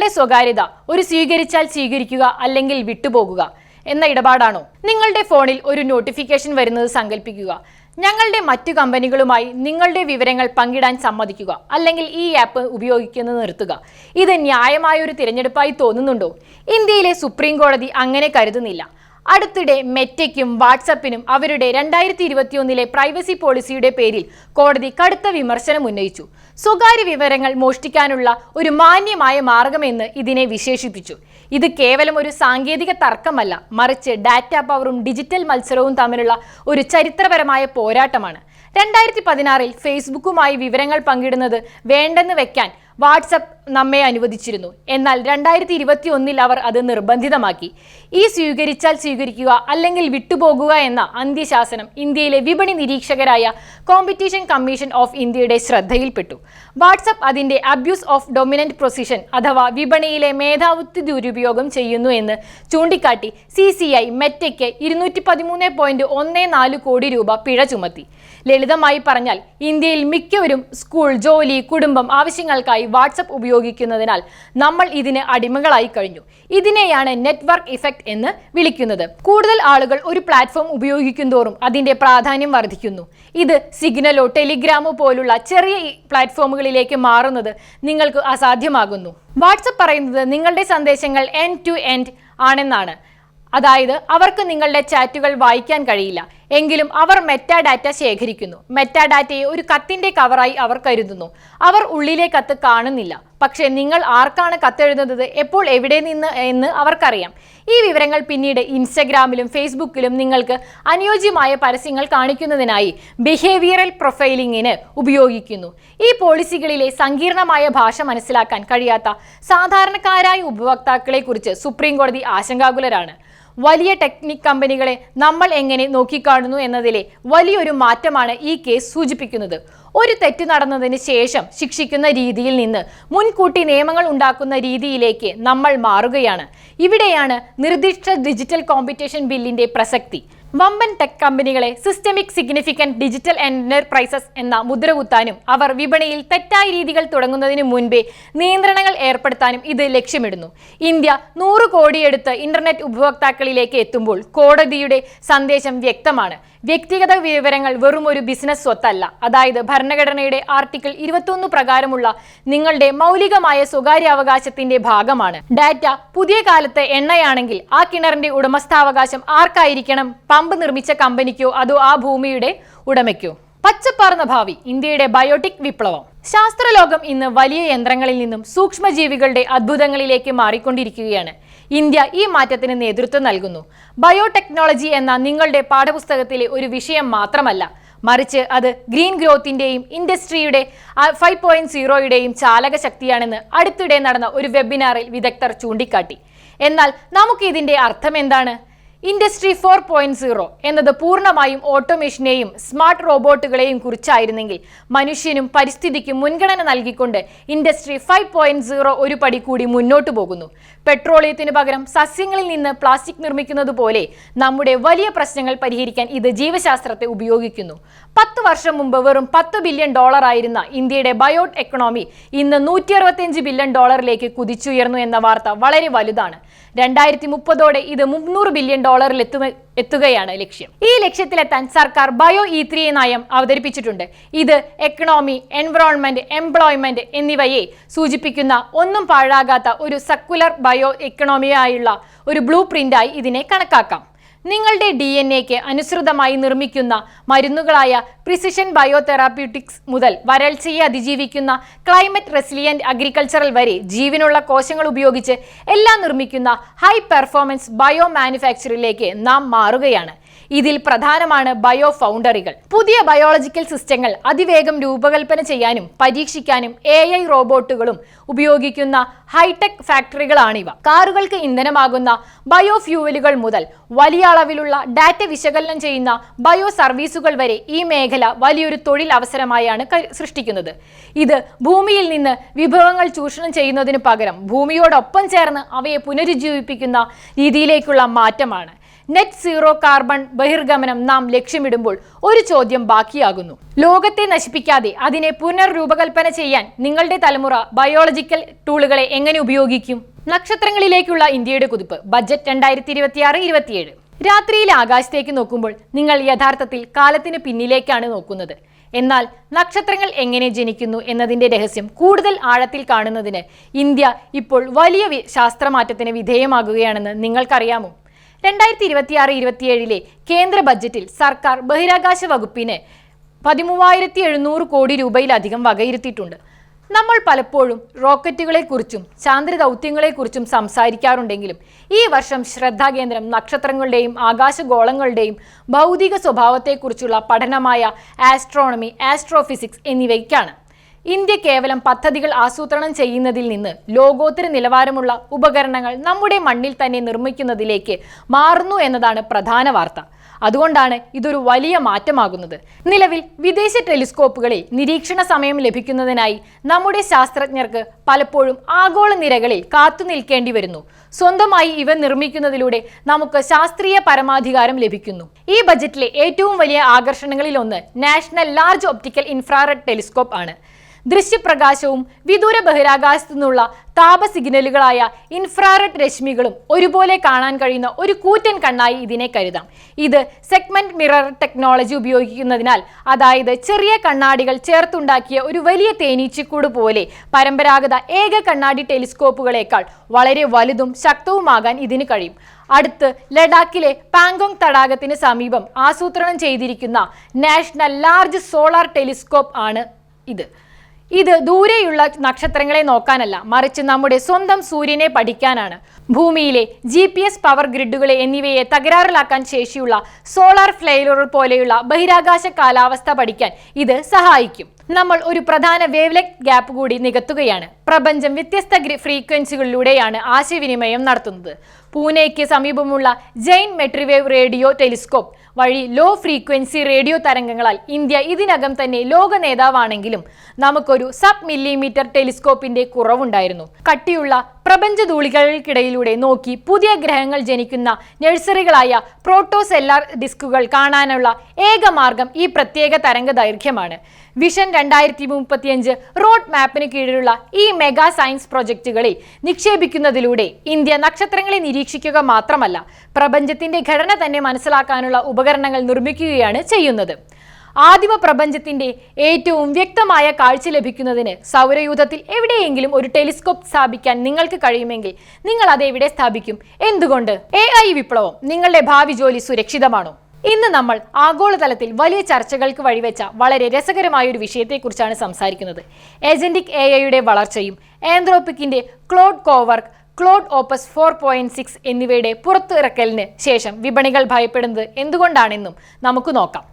നിങ്ങളുടെ സ്വകാര്യത ഒരു സ്വീകരിച്ചാൽ സ്വീകരിക്കുക അല്ലെങ്കിൽ വിട്ടുപോകുക എന്ന ഇടപാടാണോ? നിങ്ങളുടെ ഫോണിൽ ഒരു നോട്ടിഫിക്കേഷൻ വരുന്നത് സങ്കല്പിക്കുക. ഞങ്ങളുടെ മറ്റു കമ്പനികളുമായി നിങ്ങളുടെ വിവരങ്ങൾ പങ്കിടാൻ സമ്മതിക്കുക അല്ലെങ്കിൽ ഈ ആപ്പ് ഉപയോഗിക്കുന്നത് നിർത്തുക. ഇത് ന്യായമായ ഒരു തിരഞ്ഞെടുപ്പായി തോന്നുന്നുണ്ടോ? ഇന്ത്യയിലെ സുപ്രീം കോടതി അങ്ങനെ കരുതുന്നില്ല. അടുത്തിടെ മെറ്റയ്ക്കും വാട്സപ്പിനും അവരുടെ 2021 പ്രൈവസി പോളിസിയുടെ പേരിൽ കോടതി കടുത്ത വിമർശനം ഉന്നയിച്ചു. സ്വകാര്യ വിവരങ്ങൾ മോഷ്ടിക്കാനുള്ള ഒരു മാന്യമായ മാർഗമെന്ന് ഇതിനെ വിശേഷിപ്പിച്ചു. ഇത് കേവലം ഒരു സാങ്കേതിക തർക്കമല്ല, മറിച്ച് ഡാറ്റ പവറും ഡിജിറ്റൽ മത്സരവും തമ്മിലുള്ള ഒരു ചരിത്രപരമായ പോരാട്ടമാണ്. 2016 ഫേസ്ബുക്കുമായി വിവരങ്ങൾ പങ്കിടുന്നത് വേണ്ടെന്ന് വെക്കാൻ വാട്സപ്പ് നമ്മെ അനുവദിച്ചിരുന്നു. എന്നാൽ 2021 അവർ അത് നിർബന്ധിതമാക്കി. ഈ സ്വീകരിച്ചാൽ സ്വീകരിക്കുക അല്ലെങ്കിൽ വിട്ടുപോകുക എന്ന അന്ത്യശാസനം ഇന്ത്യയിലെ വിപണി നിരീക്ഷകരായ കോമ്പറ്റീഷൻ കമ്മീഷൻ ഓഫ് ഇന്ത്യയുടെ ശ്രദ്ധയിൽപ്പെട്ടു. വാട്സപ്പ് അതിന്റെ അബ്യൂസ് ഓഫ് ഡൊമിനന്റ് പൊസിഷൻ അഥവാ വിപണിയിലെ മേധാവിത്വ ദുരുപയോഗം ചെയ്യുന്നു എന്ന് ചൂണ്ടിക്കാട്ടി CCI മെറ്റയ്ക്ക് 213.14 കോടി രൂപ പിഴ ചുമത്തി. ലളിതമായി പറഞ്ഞാൽ ഇന്ത്യയിൽ മിക്കവരും സ്കൂൾ, ജോലി, കുടുംബം ആവശ്യങ്ങൾക്കായി വാട്സപ്പ് ഉപയോഗിക്കുന്നതിനാൽ നമ്മൾ ഇതിന് അടിമകളായി കഴിഞ്ഞു. ഇതിനെയാണ് നെറ്റ്വർക്ക് ഇഫക്റ്റ് എന്ന് വിളിക്കുന്നത്. കൂടുതൽ ആളുകൾ ഒരു പ്ലാറ്റ്ഫോം ഉപയോഗിക്കുന്തോറും അതിന്റെ പ്രാധാന്യം വർദ്ധിക്കുന്നു. ഇത് സിഗ്നലോ ടെലിഗ്രാമോ പോലുള്ള ചെറിയ പ്ലാറ്റ്ഫോമുകളിലേക്ക് മാറുന്നത് നിങ്ങൾക്ക് അസാധ്യമാകുന്നു. വാട്സപ്പ് പറയുന്നത് നിങ്ങളുടെ സന്ദേശങ്ങൾ എൻഡ് ടു എൻഡ് ആണെന്നാണ്. അതായത് അവർക്ക് നിങ്ങളുടെ ചാറ്റുകൾ വായിക്കാൻ കഴിയില്ല, എങ്കിലും അവർ മെറ്റാഡാറ്റ ശേഖരിക്കുന്നു. മെറ്റാഡാറ്റയെ ഒരു കത്തിന്റെ കവറായി അവർ കരുതുന്നു. അവർ ഉള്ളിലെ കത്ത് കാണുന്നില്ല, പക്ഷേ നിങ്ങൾ ആർക്കാണ് കത്തെഴുതുന്നത്, എപ്പോൾ, എവിടെ നിന്ന് എന്ന് അവർക്കറിയാം. ഈ വിവരങ്ങൾ പിന്നീട് ഇൻസ്റ്റഗ്രാമിലും ഫേസ്ബുക്കിലും നിങ്ങൾക്ക് അനുയോജ്യമായ പരസ്യങ്ങൾ കാണിക്കുന്നതിനായി ബിഹേവിയറൽ പ്രൊഫൈലിംഗിന് ഉപയോഗിക്കുന്നു. ഈ പോളിസികളിലെ സങ്കീർണമായ ഭാഷ മനസ്സിലാക്കാൻ കഴിയാത്ത സാധാരണക്കാരായ ഉപഭോക്താക്കളെ കുറിച്ച് സുപ്രീം കോടതി ആശങ്കാകുലരാണ്. വലിയ ടെക്നിക് കമ്പനികളെ നമ്മൾ എങ്ങനെ നോക്കിക്കാണുന്നു എന്നതിലെ വലിയൊരു മാറ്റമാണ് ഈ കേസ് സൂചിപ്പിക്കുന്നത്. ഒരു തെറ്റ് നടന്നതിന് ശേഷം ശിക്ഷിക്കുന്ന രീതിയിൽ നിന്ന് മുൻകൂട്ടി നിയമങ്ങൾ ഉണ്ടാക്കുന്ന രീതിയിലേക്ക് നമ്മൾ മാറുകയാണ്. ഇവിടെയാണ് നിർദ്ദിഷ്ട ഡിജിറ്റൽ കോമ്പറ്റീഷൻ ബില്ലിന്റെ പ്രസക്തി. വമ്പൻ ടെക് കമ്പനികളെ സിസ്റ്റമിക് സിഗ്നിഫിക്കന്റ് ഡിജിറ്റൽ എന്റർപ്രൈസസ് എന്ന മുദ്രകുത്താനും അവർ വിപണിയിൽ തെറ്റായ രീതികൾ തുടങ്ങുന്നതിന് മുൻപേ നിയന്ത്രണങ്ങൾ ഏർപ്പെടുത്താനും ഇത് ലക്ഷ്യമിടുന്നു. ഇന്ത്യ 100 കോടിയെടുത്ത് ഇന്റർനെറ്റ് ഉപഭോക്താക്കളിലേക്ക് എത്തുമ്പോൾ കോടതിയുടെ സന്ദേശം വ്യക്തമാണ്. വ്യക്തിഗത വിവരങ്ങൾ വെറും ഒരു ബിസിനസ് സ്വത്തല്ല. അതായത് ഭരണഘടനയുടെ ആർട്ടിക്കിൾ 21 പ്രകാരമുള്ള നിങ്ങളുടെ മൗലികമായ സ്വകാര്യാവകാശത്തിന്റെ ഭാഗമാണ്. ഡാറ്റ പുതിയ കാലത്തെ എണ്ണയാണെങ്കിൽ ആ കിണറിന്റെ ഉടമസ്ഥാവകാശം ആർക്കായിരിക്കണം? പമ്പ് നിർമ്മിച്ച കമ്പനിക്കോ അതോ ആ ഭൂമിയുടെ ഉടമയ്ക്കോ? പച്ചപ്പാർന്ന ഭാവി, ഇന്ത്യയുടെ ബയോട്ടിക് വിപ്ലവം. ശാസ്ത്രലോകം ഇന്ന് വലിയ യന്ത്രങ്ങളിൽ നിന്നും സൂക്ഷ്മജീവികളുടെ അത്ഭുതങ്ങളിലേക്ക് മാറിക്കൊണ്ടിരിക്കുകയാണ്. ഇന്ത്യ ഈ മാറ്റത്തിന് നേതൃത്വം നൽകുന്നു. ബയോടെക്നോളജി എന്ന നിങ്ങളുടെ പാഠപുസ്തകത്തിലെ ഒരു വിഷയം മാത്രമല്ല, മറിച്ച് അത് ഗ്രീൻ ഗ്രോത്തിന്റെയും ഇൻഡസ്ട്രിയുടെ 5.0യുടെയും ചാലക ശക്തിയാണെന്ന് അടുത്തിടെ നടന്ന ഒരു വെബിനാറിൽ വിദഗ്ധർ ചൂണ്ടിക്കാട്ടി. എന്നാൽ നമുക്ക് ഇതിന്റെ അർത്ഥം എന്താണ്? ഇൻഡസ്ട്രി 4.0 എന്നത് പൂർണ്ണമായും ഓട്ടോമേഷനെയും സ്മാർട്ട് റോബോട്ടുകളെയും കുറിച്ചായിരുന്നെങ്കിൽ മനുഷ്യനും പരിസ്ഥിതിക്കും മുൻഗണന നൽകിക്കൊണ്ട് ഇൻഡസ്ട്രി 5.0 ഒരു പടി കൂടി മുന്നോട്ടു പോകുന്നു. പെട്രോളിയത്തിന് പകരം സസ്യങ്ങളിൽ നിന്ന് പ്ലാസ്റ്റിക് നിർമ്മിക്കുന്നത് പോലെ നമ്മുടെ വലിയ പ്രശ്നങ്ങൾ പരിഹരിക്കാൻ ഇത് ജീവശാസ്ത്രത്തെ ഉപയോഗിക്കുന്നു. 10 വർഷം മുമ്പ് വെറും $10 ബില്യൺ ആയിരുന്ന ഇന്ത്യയുടെ ബയോ എക്കണോമി ഇന്ന് $165 ബില്യൺ കുതിച്ചുയർന്നു എന്ന വാർത്ത വളരെ വലുതാണ്. 2030ഓടെ ഇത് $300 ബില്യൺ എത്തുകയാണ് ലക്ഷ്യം. ഈ ലക്ഷ്യത്തിലെത്താൻ സർക്കാർ ബയോ E3 നയം അവതരിപ്പിച്ചിട്ടുണ്ട്. ഇത് എക്കണോമി, എൻവറോൺമെന്റ്, എംപ്ലോയ്മെന്റ് എന്നിവയെ സൂചിപ്പിക്കുന്ന ഒന്നും പാഴാകാത്ത ഒരു സർക്കുലർ ബയോ എക്കണോമിയായുള്ള ഒരു ബ്ലൂ പ്രിന്റായി ഇതിനെ കണക്കാക്കാം. നിങ്ങളുടെ DNA-ക്ക് അനുസൃതമായി നിർമ്മിക്കുന്ന മരുന്നുകളായ പ്രിസിഷൻ ബയോതെറാപ്യൂട്ടിക്സ് മുതൽ വരൾച്ചയെ അതിജീവിക്കുന്ന ക്ലൈമറ്റ് റെസിലിയന്റ് അഗ്രികൾച്ചറൽ വരെ ജീവനുള്ള കോശങ്ങൾ ഉപയോഗിച്ച് എല്ലാം നിർമ്മിക്കുന്ന ഹൈ പെർഫോമൻസ് ബയോ മാനുഫാക്ചറിലേക്ക് നാം മാറുകയാണ്. ഇതിൽ പ്രധാനമാണ് ബയോ ഫൗണ്ടറികൾ. പുതിയ ബയോളജിക്കൽ സിസ്റ്റങ്ങൾ അതിവേഗം രൂപകൽപ്പന ചെയ്യാനും പരീക്ഷിക്കാനും AI റോബോട്ടുകളും ഉപയോഗിക്കുന്ന ഹൈടെക് ഫാക്ടറികളാണിവ. കാറുകൾക്ക് ഇന്ധനമാകുന്ന ബയോ ഫ്യൂവലുകൾ മുതൽ വലിയ അളവിലുള്ള ഡാറ്റ വിശകലനം ചെയ്യുന്ന ബയോ സർവീസുകൾ വരെ ഈ മേഖല വലിയൊരു തൊഴിൽ അവസരമായാണ് സൃഷ്ടിക്കുന്നത്. ഇത് ഭൂമിയിൽ നിന്ന് വിഭവങ്ങൾ ചൂഷണം ചെയ്യുന്നതിന് പകരം ഭൂമിയോടൊപ്പം ചേർന്ന് അവയെ പുനരുജ്ജീവിപ്പിക്കുന്ന രീതിയിലേക്കുള്ള മാറ്റമാണ്. നെറ്റ് സീറോ കാർബൺ ബഹിർഗമനം നാം ലക്ഷ്യമിടുമ്പോൾ ഒരു ചോദ്യം ബാക്കിയാകുന്നു. ലോകത്തെ നശിപ്പിക്കാതെ അതിനെ പുനർരൂപകൽപ്പന ചെയ്യാൻ നിങ്ങളുടെ തലമുറ ബയോളജിക്കൽ ടൂളുകളെ എങ്ങനെ ഉപയോഗിക്കും? നക്ഷത്രങ്ങളിലേക്കുള്ള ഇന്ത്യയുടെ കുതിപ്പ്. ബജറ്റ് 2026-27. രാത്രിയിലെ ആകാശത്തേക്ക് നോക്കുമ്പോൾ നിങ്ങൾ യഥാർത്ഥത്തിൽ കാലത്തിന് പിന്നിലേക്കാണ് നോക്കുന്നത്. എന്നാൽ നക്ഷത്രങ്ങൾ എങ്ങനെ ജനിക്കുന്നു എന്നതിന്റെ രഹസ്യം കൂടുതൽ ആഴത്തിൽ കാണുന്നതിന് ഇന്ത്യ ഇപ്പോൾ വലിയ ശാസ്ത്രമാറ്റത്തിന് വിധേയമാകുകയാണെന്ന് നിങ്ങൾക്കറിയാമോ? 2026-27 കേന്ദ്ര ബജറ്റിൽ സർക്കാർ ബഹിരാകാശ വകുപ്പിന് 13,700 കോടി രൂപയിലധികം വകയിരുത്തിയിട്ടുണ്ട്. നമ്മൾ പലപ്പോഴും റോക്കറ്റുകളെക്കുറിച്ചും ചാന്ദ്രദൗത്യങ്ങളെക്കുറിച്ചും സംസാരിക്കാറുണ്ടെങ്കിലും ഈ വർഷം ശ്രദ്ധാകേന്ദ്രം നക്ഷത്രങ്ങളുടെയും ആകാശഗോളങ്ങളുടെയും ഭൗതിക സ്വഭാവത്തെക്കുറിച്ചുള്ള പഠനമായ ആസ്ട്രോണമി, ആസ്ട്രോഫിസിക്സ് എന്നിവയ്ക്കാണ്. ഇന്ത്യ കേവലം പദ്ധതികൾ ആസൂത്രണം ചെയ്യുന്നതിൽ നിന്ന് ലോകോത്തര നിലവാരമുള്ള ഉപകരണങ്ങൾ നമ്മുടെ മണ്ണിൽ തന്നെ നിർമ്മിക്കുന്നതിലേക്ക് മാറുന്നു എന്നതാണ് പ്രധാന വാർത്ത. അതുകൊണ്ടാണ് ഇതൊരു വലിയ മാറ്റമാകുന്നത്. നിലവിൽ വിദേശ ടെലിസ്കോപ്പുകളിൽ നിരീക്ഷണ സമയം ലഭിക്കുന്നതിനായി നമ്മുടെ ശാസ്ത്രജ്ഞർക്ക് പലപ്പോഴും ആഗോള നിരകളിൽ കാത്തു നിൽക്കേണ്ടി വരുന്നു. സ്വന്തമായി ഇവ നിർമ്മിക്കുന്നതിലൂടെ നമുക്ക് ശാസ്ത്രീയ പരമാധികാരം ലഭിക്കുന്നു. ഈ ബജറ്റിലെ ഏറ്റവും വലിയ ആകർഷണങ്ങളിൽ ഒന്ന് national large optical infrared telescope ആണ്. ദൃശ്യപ്രകാശവും വിദൂര ബഹിരാകാശത്തു നിന്നുള്ള താപ സിഗ്നലുകളായ ഇൻഫ്രാറെഡ് രശ്മികളും ഒരുപോലെ കാണാൻ കഴിയുന്ന ഒരു കൂറ്റൻ കണ്ണായി ഇതിനെ കരുതാം. ഇത് സെഗ്മെന്റ് മിറർ ടെക്നോളജി ഉപയോഗിക്കുന്നതിനാൽ, അതായത് ചെറിയ കണ്ണാടികൾ ചേർത്തുണ്ടാക്കിയ ഒരു വലിയ തേനീച്ചക്കൂട് പോലെ പരമ്പരാഗത ഏക കണ്ണാടി ടെലിസ്കോപ്പുകളേക്കാൾ വളരെ വലുതും ശക്തവുമാകാൻ ഇതിന് കഴിയും. അടുത്ത് ലഡാക്കിലെ പാങ്കോങ് തടാകത്തിന് സമീപം ആസൂത്രണം ചെയ്തിരിക്കുന്ന നാഷണൽ ലാർജ് സോളാർ ടെലിസ്കോപ്പ് ആണ് ഇത് ദൂരെയുള്ള നക്ഷത്രങ്ങളെ നോക്കാനല്ല, മറിച്ച് നമ്മുടെ സ്വന്തം സൂര്യനെ പഠിക്കാനാണ്. ഭൂമിയിലെ GPS പവർ ഗ്രിഡുകളെ എന്നിവയെ തകരാറിലാക്കാൻ ശേഷിയുള്ള സോളാർ ഫ്ലെയറുകൾ പോലെയുള്ള ബഹിരാകാശ കാലാവസ്ഥ പഠിക്കാൻ ഇത് സഹായിക്കും. നമ്മൾ ഒരു പ്രധാന വേവ്ലെങ്ത് ഗ്യാപ്പ് കൂടി നികത്തുകയാണ്. പ്രപഞ്ചം വ്യത്യസ്ത ഫ്രീക്വൻസികളിലൂടെയാണ് ആശയവിനിമയം നടത്തുന്നത്. പൂനെയ്ക്ക് സമീപമുള്ള ജെയിൻ മെട്രിവേവ് റേഡിയോ ടെലിസ്കോപ്പ് വഴി ലോ ഫ്രീക്വൻസി റേഡിയോ തരംഗങ്ങളാൽ ഇന്ത്യ ഇതിനകം തന്നെ ലോക നേതാവാണെങ്കിലും നമുക്കൊരു സബ് മില്ലിമീറ്റർ ടെലിസ്കോപ്പിന്റെ കുറവുണ്ടായിരുന്നു. കട്ടിയുള്ള പ്രപഞ്ചധൂളികൾക്കിടയിലൂടെ നോക്കി പുതിയ ഗ്രഹങ്ങൾ ജനിക്കുന്ന നഴ്സറികളായ പ്രോട്ടോസെല്ലാർ ഡിസ്കുകൾ കാണാനുള്ള ഏക മാർഗം ഈ പ്രത്യേക തരംഗ ദൈർഘ്യമാണ്. വിഷൻ 2035 റോഡ് മാപ്പിന് കീഴിലുള്ള ഈ മെഗാ സയൻസ് പ്രൊജക്റ്റുകളിൽ നിക്ഷേപിക്കുന്നതിലൂടെ ഇന്ത്യ നക്ഷത്രങ്ങളെ നിരീക്ഷിക്കുക മാത്രമല്ല, പ്രപഞ്ചത്തിന്റെ ഘടന തന്നെ മനസ്സിലാക്കാനുള്ള ഉപകരണങ്ങൾ നിർമ്മിക്കുകയാണ് ചെയ്യുന്നത്. ആദിമ പ്രപഞ്ചത്തിന്റെ ഏറ്റവും വ്യക്തമായ കാഴ്ച ലഭിക്കുന്നതിന് സൗരയൂഥത്തിൽ എവിടെയെങ്കിലും ഒരു ടെലിസ്കോപ്പ് സ്ഥാപിക്കാൻ നിങ്ങൾക്ക് കഴിയുമെങ്കിൽ നിങ്ങൾ അത് എവിടെ സ്ഥാപിക്കും? എന്തുകൊണ്ട്? AI വിപ്ലവം നിങ്ങളുടെ ഭാവി ജോലി സുരക്ഷിതമാണോ? ഇന്ന് നമ്മൾ ആഗോളതലത്തിൽ വലിയ ചർച്ചകൾക്ക് വഴിവെച്ച വളരെ രസകരമായ ഒരു വിഷയത്തെക്കുറിച്ചാണ് സംസാരിക്കുന്നത്. ഏജന്റിക് AIയുടെ വളർച്ചയും ആന്ത്രോപിക്കിന്റെ ക്ലോഡ് കോവർക്ക്, ക്ലോഡ് ഓപ്പസ് 4.6 എന്നിവയുടെ പുറത്തിറക്കലിന് ശേഷം വിപണികൾ ഭയപ്പെടുന്നത് എന്തുകൊണ്ടാണെന്നും നമുക്ക് നോക്കാം.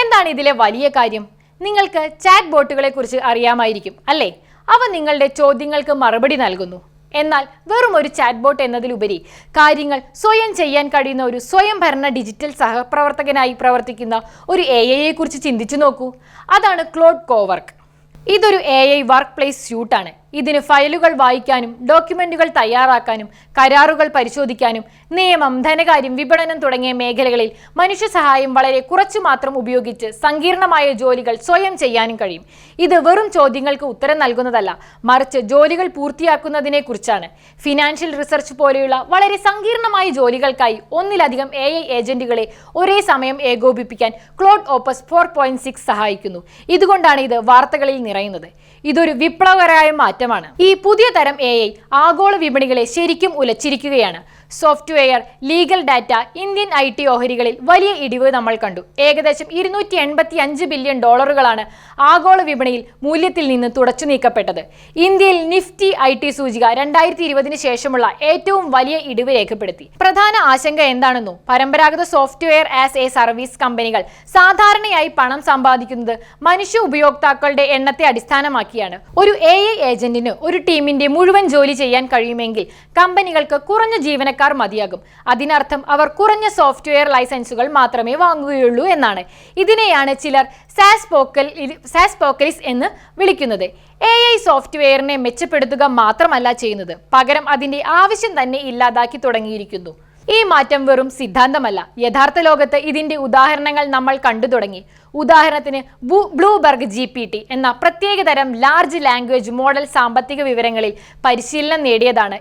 എന്താണ് ഇതിലെ വലിയ കാര്യം? നിങ്ങൾക്ക് ചാറ്റ് ബോട്ടുകളെ കുറിച്ച് അറിയാമായിരിക്കും അല്ലേ? അവ നിങ്ങളുടെ ചോദ്യങ്ങൾക്ക് മറുപടി നൽകുന്നു. എന്നാൽ വെറും ഒരു ചാറ്റ് ബോട്ട് എന്നതിലുപരി കാര്യങ്ങൾ സ്വയം ചെയ്യാൻ കഴിയുന്ന ഒരു സ്വയംഭരണ ഡിജിറ്റൽ സഹപ്രവർത്തകനായി പ്രവർത്തിക്കുന്ന ഒരു AIയെ കുറിച്ച് ചിന്തിച്ചു നോക്കൂ. അതാണ് ക്ലോഡ് കോവർക്ക്. ഇതൊരു AI വർക്ക് പ്ലേസ് സ്യൂട്ടാണ്. ഇതിന് ഫയലുകൾ വായിക്കാനും ഡോക്യുമെന്റുകൾ തയ്യാറാക്കാനും കരാറുകൾ പരിശോധിക്കാനും നിയമം, ധനകാര്യം, വിപണനം തുടങ്ങിയ മേഖലകളിൽ മനുഷ്യ സഹായം വളരെ കുറച്ചു മാത്രം ഉപയോഗിച്ച് സങ്കീർണമായ ജോലികൾ സ്വയം ചെയ്യാനും കഴിയും. ഇത് വെറും ചോദ്യങ്ങൾക്ക് ഉത്തരം നൽകുന്നതല്ല, മറിച്ച് ജോലികൾ പൂർത്തിയാക്കുന്നതിനെ കുറിച്ചാണ്. ഫിനാൻഷ്യൽ റിസർച്ച് പോലെയുള്ള വളരെ സങ്കീർണമായ ജോലികൾക്കായി ഒന്നിലധികം AI ഏജന്റുകളെ ഒരേ സമയം ഏകോപിപ്പിക്കാൻ ക്ലോഡ് ഓപ്പസ് 4.6 സഹായിക്കുന്നു. ഇതുകൊണ്ടാണ് ഇത് വാർത്തകളിൽ നിറയുന്നത്. ഇതൊരു വിപ്ലവകരമായ മാറ്റമാണ്. ഈ പുതിയ തരം AI ആഗോള വിപണികളെ ശരിക്കും ഉലച്ചിരിക്കുകയാണ്. Software, legal data, Indian IT ഓഹരികളിൽ വലിയ ഇടിവ് നമ്മൾ കണ്ടു. ഏകദേശം $285 ബില്യൺ ആഗോള വിപണിയിൽ മൂല്യത്തിൽ നിന്ന് തുടച്ചു നീക്കപ്പെട്ടത്. ഇന്ത്യയിൽ നിഫ്റ്റി IT സൂചിക 2020 ശേഷമുള്ള ഏറ്റവും വലിയ ഇടിവ് രേഖപ്പെടുത്തി. പ്രധാന ആശങ്ക എന്താണെന്നോ? പരമ്പരാഗത സോഫ്റ്റ്വെയർ ആസ് എ സർവീസ് കമ്പനികൾ സാധാരണയായി പണം സമ്പാദിക്കുന്നത് മനുഷ്യ ഉപയോക്താക്കളുടെ എണ്ണത്തെ അടിസ്ഥാനമാക്കിയാണ്. ഒരു AI ഏജന്റിന് ഒരു ടീമിന്റെ മുഴുവൻ ജോലി ചെയ്യാൻ കഴിയുമെങ്കിൽ കമ്പനികൾക്ക് കുറഞ്ഞ ജീവനക്കാർ മതിയാകും. അതിനർത്ഥം അവർ കുറഞ്ഞ സോഫ്റ്റ്വെയർ ലൈസൻസുകൾ മാത്രമേ വാങ്ങുകയുള്ളൂ എന്നാണ്. ഇതിനെയാണ് ചിലർ സാസ്പോക്കലിസ് എന്ന് വിളിക്കുന്നത്. AI സോഫ്റ്റ്വെയറിനെ മെച്ചപ്പെടുത്തുക മാത്രമല്ല ചെയ്യുന്നത്, പകരം അതിന്റെ ആവശ്യം തന്നെ ഇല്ലാതാക്കി തുടങ്ങിയിരിക്കുന്നു. ഈ മാറ്റം വെറും സിദ്ധാന്തമല്ല. യഥാർത്ഥ ലോകത്ത് ഇതിന്റെ ഉദാഹരണങ്ങൾ നമ്മൾ കണ്ടു തുടങ്ങി. ഉദാഹരണത്തിന് ബ്ലൂബർഗ് GPT എന്ന പ്രത്യേകതരം ലാർജ് ലാംഗ്വേജ് മോഡൽ സാമ്പത്തിക വിവരങ്ങളിൽ പരിശീലനം നേടിയതാണ്.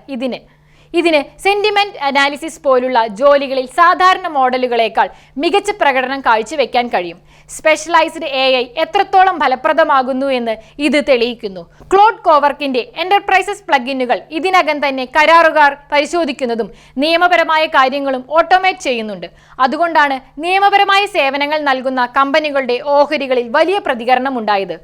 ഇതിന് സെന്റിമെന്റ് അനാലിസിസ് പോലുള്ള ജോലികളിൽ സാധാരണ മോഡലുകളേക്കാൾ മികച്ച പ്രകടനം കാഴ്ചവെക്കാൻ കഴിയും. സ്പെഷ്യലൈസ്ഡ് AI എത്രത്തോളം ഫലപ്രദമാകുന്നു എന്ന് ഇത് തെളിയിക്കുന്നു. ക്ലോഡ് കോവർക്കിന്റെ എന്റർപ്രൈസസ് പ്ലഗിനുകൾ ഇതിനകം തന്നെ കരാറുകാർ പരിശോധിക്കുന്നതും നിയമപരമായ കാര്യങ്ങളും ഓട്ടോമേറ്റ് ചെയ്യുന്നുണ്ട്. അതുകൊണ്ടാണ് നിയമപരമായ സേവനങ്ങൾ നൽകുന്ന കമ്പനികളുടെ ഓഹരികളിൽ വലിയ പ്രതികരണം ഉണ്ടായത്.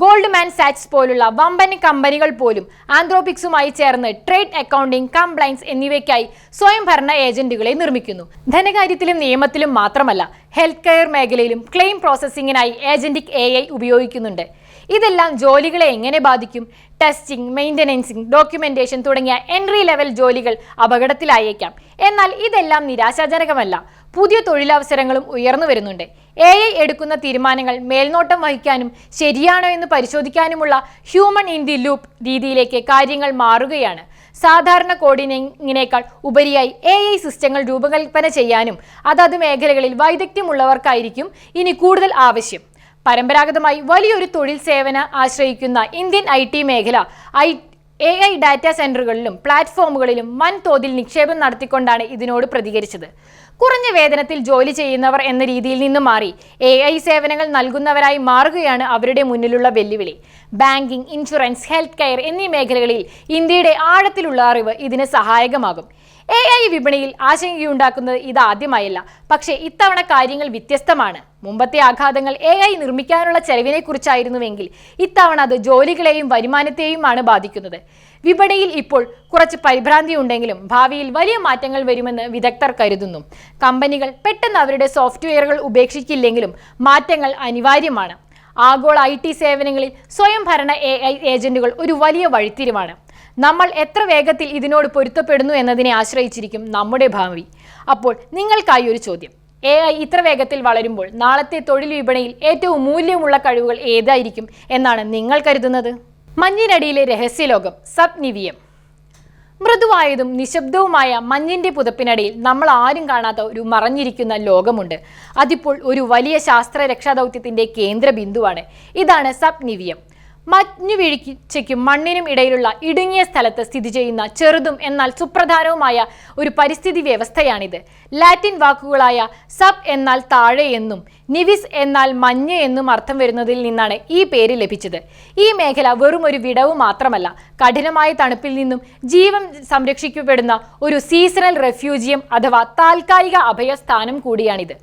ഗോൾഡ്മാൻ സാക്സ് പോലുള്ള വമ്പൻ കമ്പനികൾ പോലും ആന്ത്രോപിക്സുമായി ചേർന്ന് ട്രേഡ് അക്കൗണ്ടിംഗ്, കംപ്ലയൻസ് എന്നിവയ്ക്കായി സ്വയംഭരണ ഏജന്റുകളെ നിർമ്മിക്കുന്നു. ധനകാര്യത്തിലും നിയമത്തിലും മാത്രമല്ല, ഹെൽത്ത് കെയർ മേഖലയിലും ക്ലെയിം പ്രോസസ്സിംഗിനായി ഏജന്റിക് AI ഉപയോഗിക്കുന്നുണ്ട്. ഇതെല്ലാം ജോലികളെ എങ്ങനെ ബാധിക്കും? ടെസ്റ്റിംഗ്, മെയിൻ്റനൻസിംഗ്, ഡോക്യുമെന്റേഷൻ തുടങ്ങിയ എൻട്രി ലെവൽ ജോലികൾ അപകടത്തിലായേക്കാം. എന്നാൽ ഇതെല്ലാം നിരാശാജനകമല്ല. പുതിയ തൊഴിലവസരങ്ങളും ഉയർന്നു വരുന്നുണ്ട്. AI എടുക്കുന്ന തീരുമാനങ്ങൾ മേൽനോട്ടം വഹിക്കാനും ശരിയാണോ എന്ന് പരിശോധിക്കാനുമുള്ള ഹ്യൂമൻ ഇൻ ദി ലൂപ്പ് രീതിയിലേക്ക് കാര്യങ്ങൾ മാറുകയാണ്. സാധാരണ കോഡിങ്ങിനേക്കാൾ ഉപരിയായി AI സിസ്റ്റങ്ങൾ രൂപകൽപ്പന ചെയ്യാനും അതത് മേഖലകളിൽ വൈദഗ്ധ്യമുള്ളവർക്കായിരിക്കും ഇനി കൂടുതൽ ആവശ്യം. പരമ്പരാഗതമായി വലിയൊരു തൊഴിൽ സേവന ആശ്രയിക്കുന്ന ഇന്ത്യൻ IT മേഖല AI ഡാറ്റാ സെന്ററുകളിലും പ്ലാറ്റ്ഫോമുകളിലും വൻതോതിൽ നിക്ഷേപം നടത്തിക്കൊണ്ടാണ് ഇതിനോട് പ്രതികരിച്ചത്. കുറഞ്ഞ വേതനത്തിൽ ജോലി ചെയ്യുന്നവർ എന്ന രീതിയിൽ നിന്ന് മാറി AI സേവനങ്ങൾ നൽകുന്നവരായി മാറുകയാണ് അവരുടെ മുന്നിലുള്ള വെല്ലുവിളി. ബാങ്കിംഗ്, ഇൻഷുറൻസ്, ഹെൽത്ത് കെയർ എന്നീ മേഖലകളിൽ ഇന്ത്യയുടെ ആഴത്തിലുള്ള അറിവ് ഇതിന് സഹായകമാകും. AI വിപണിയിൽ ആശങ്കയുണ്ടാക്കുന്നത് ഇതാദ്യമായല്ല. പക്ഷേ ഇത്തവണ കാര്യങ്ങൾ വ്യത്യസ്തമാണ്. മുമ്പത്തെ ആഘാതങ്ങൾ AI നിർമ്മിക്കാനുള്ള ചെലവിനെ കുറിച്ചായിരുന്നുവെങ്കിൽ ഇത്തവണ അത് ജോലികളെയും വരുമാനത്തെയുമാണ് ബാധിക്കുന്നത്. വിപണിയിൽ ഇപ്പോൾ കുറച്ച് പരിഭ്രാന്തി ഉണ്ടെങ്കിലും ഭാവിയിൽ വലിയ മാറ്റങ്ങൾ വരുമെന്ന് വിദഗ്ധർ കരുതുന്നു. കമ്പനികൾ പെട്ടെന്ന് അവരുടെ സോഫ്റ്റ്വെയറുകൾ ഉപേക്ഷിക്കില്ലെങ്കിലും മാറ്റങ്ങൾ അനിവാര്യമാണ്. ആഗോള IT സേവനങ്ങളിൽ സ്വയംഭരണ AI ഏജന്റുകൾ ഒരു വലിയ വഴിത്തിരിവാണ്. നമ്മൾ എത്ര വേഗത്തിൽ ഇതിനോട് പൊരുത്തപ്പെടുന്നു എന്നതിനെ ആശ്രയിച്ചിരിക്കും നമ്മുടെ ഭാവി. അപ്പോൾ നിങ്ങൾക്കായി ഒരു ചോദ്യം: AI ഇത്ര വേഗത്തിൽ വളരുമ്പോൾ നാളത്തെ തൊഴിൽ വിപണിയിൽ ഏറ്റവും മൂല്യമുള്ള കഴിവുകൾ ഏതായിരിക്കും എന്നാണ് നിങ്ങൾ കരുതുന്നത്? മഞ്ഞിനടിയിലെ രഹസ്യലോകം സബ്നിവിയം. മൃദുവായതും നിശബ്ദവുമായ മഞ്ഞിന്റെ പുതപ്പിനടിയിൽ നമ്മൾ ആരും കാണാത്ത ഒരു മറഞ്ഞിരിക്കുന്ന ലോകമുണ്ട്. അതിപ്പോൾ ഒരു വലിയ ശാസ്ത്ര രക്ഷാദൗത്യത്തിന്റെ കേന്ദ്ര ബിന്ദുവാണ്. ഇതാണ് സബ്നിവിയം. മഞ്ഞുവീഴ്ചയ്ക്കും മണ്ണിനും ഇടയിലുള്ള ഇടുങ്ങിയ സ്ഥലത്ത് സ്ഥിതി ചെയ്യുന്ന ചെറുതും എന്നാൽ സുപ്രധാനവുമായ ഒരു പരിസ്ഥിതി വ്യവസ്ഥയാണിത്. ലാറ്റിൻ വാക്കുകളായ സബ് എന്നാൽ താഴെ എന്നും നിവിസ് എന്നാൽ മഞ്ഞ് എന്നും അർത്ഥം വരുന്നതിൽ നിന്നാണ് ഈ പേര് ലഭിച്ചത്. ഈ മേഖല വെറും ഒരു വിടവ് മാത്രമല്ല, കഠിനമായ തണുപ്പിൽ നിന്നും ജീവൻ സംരക്ഷിക്കപ്പെടുന്ന ഒരു സീസണൽ റെഫ്യൂജിയം അഥവാ താൽക്കാലിക അഭയസ്ഥാനം കൂടിയാണിത്.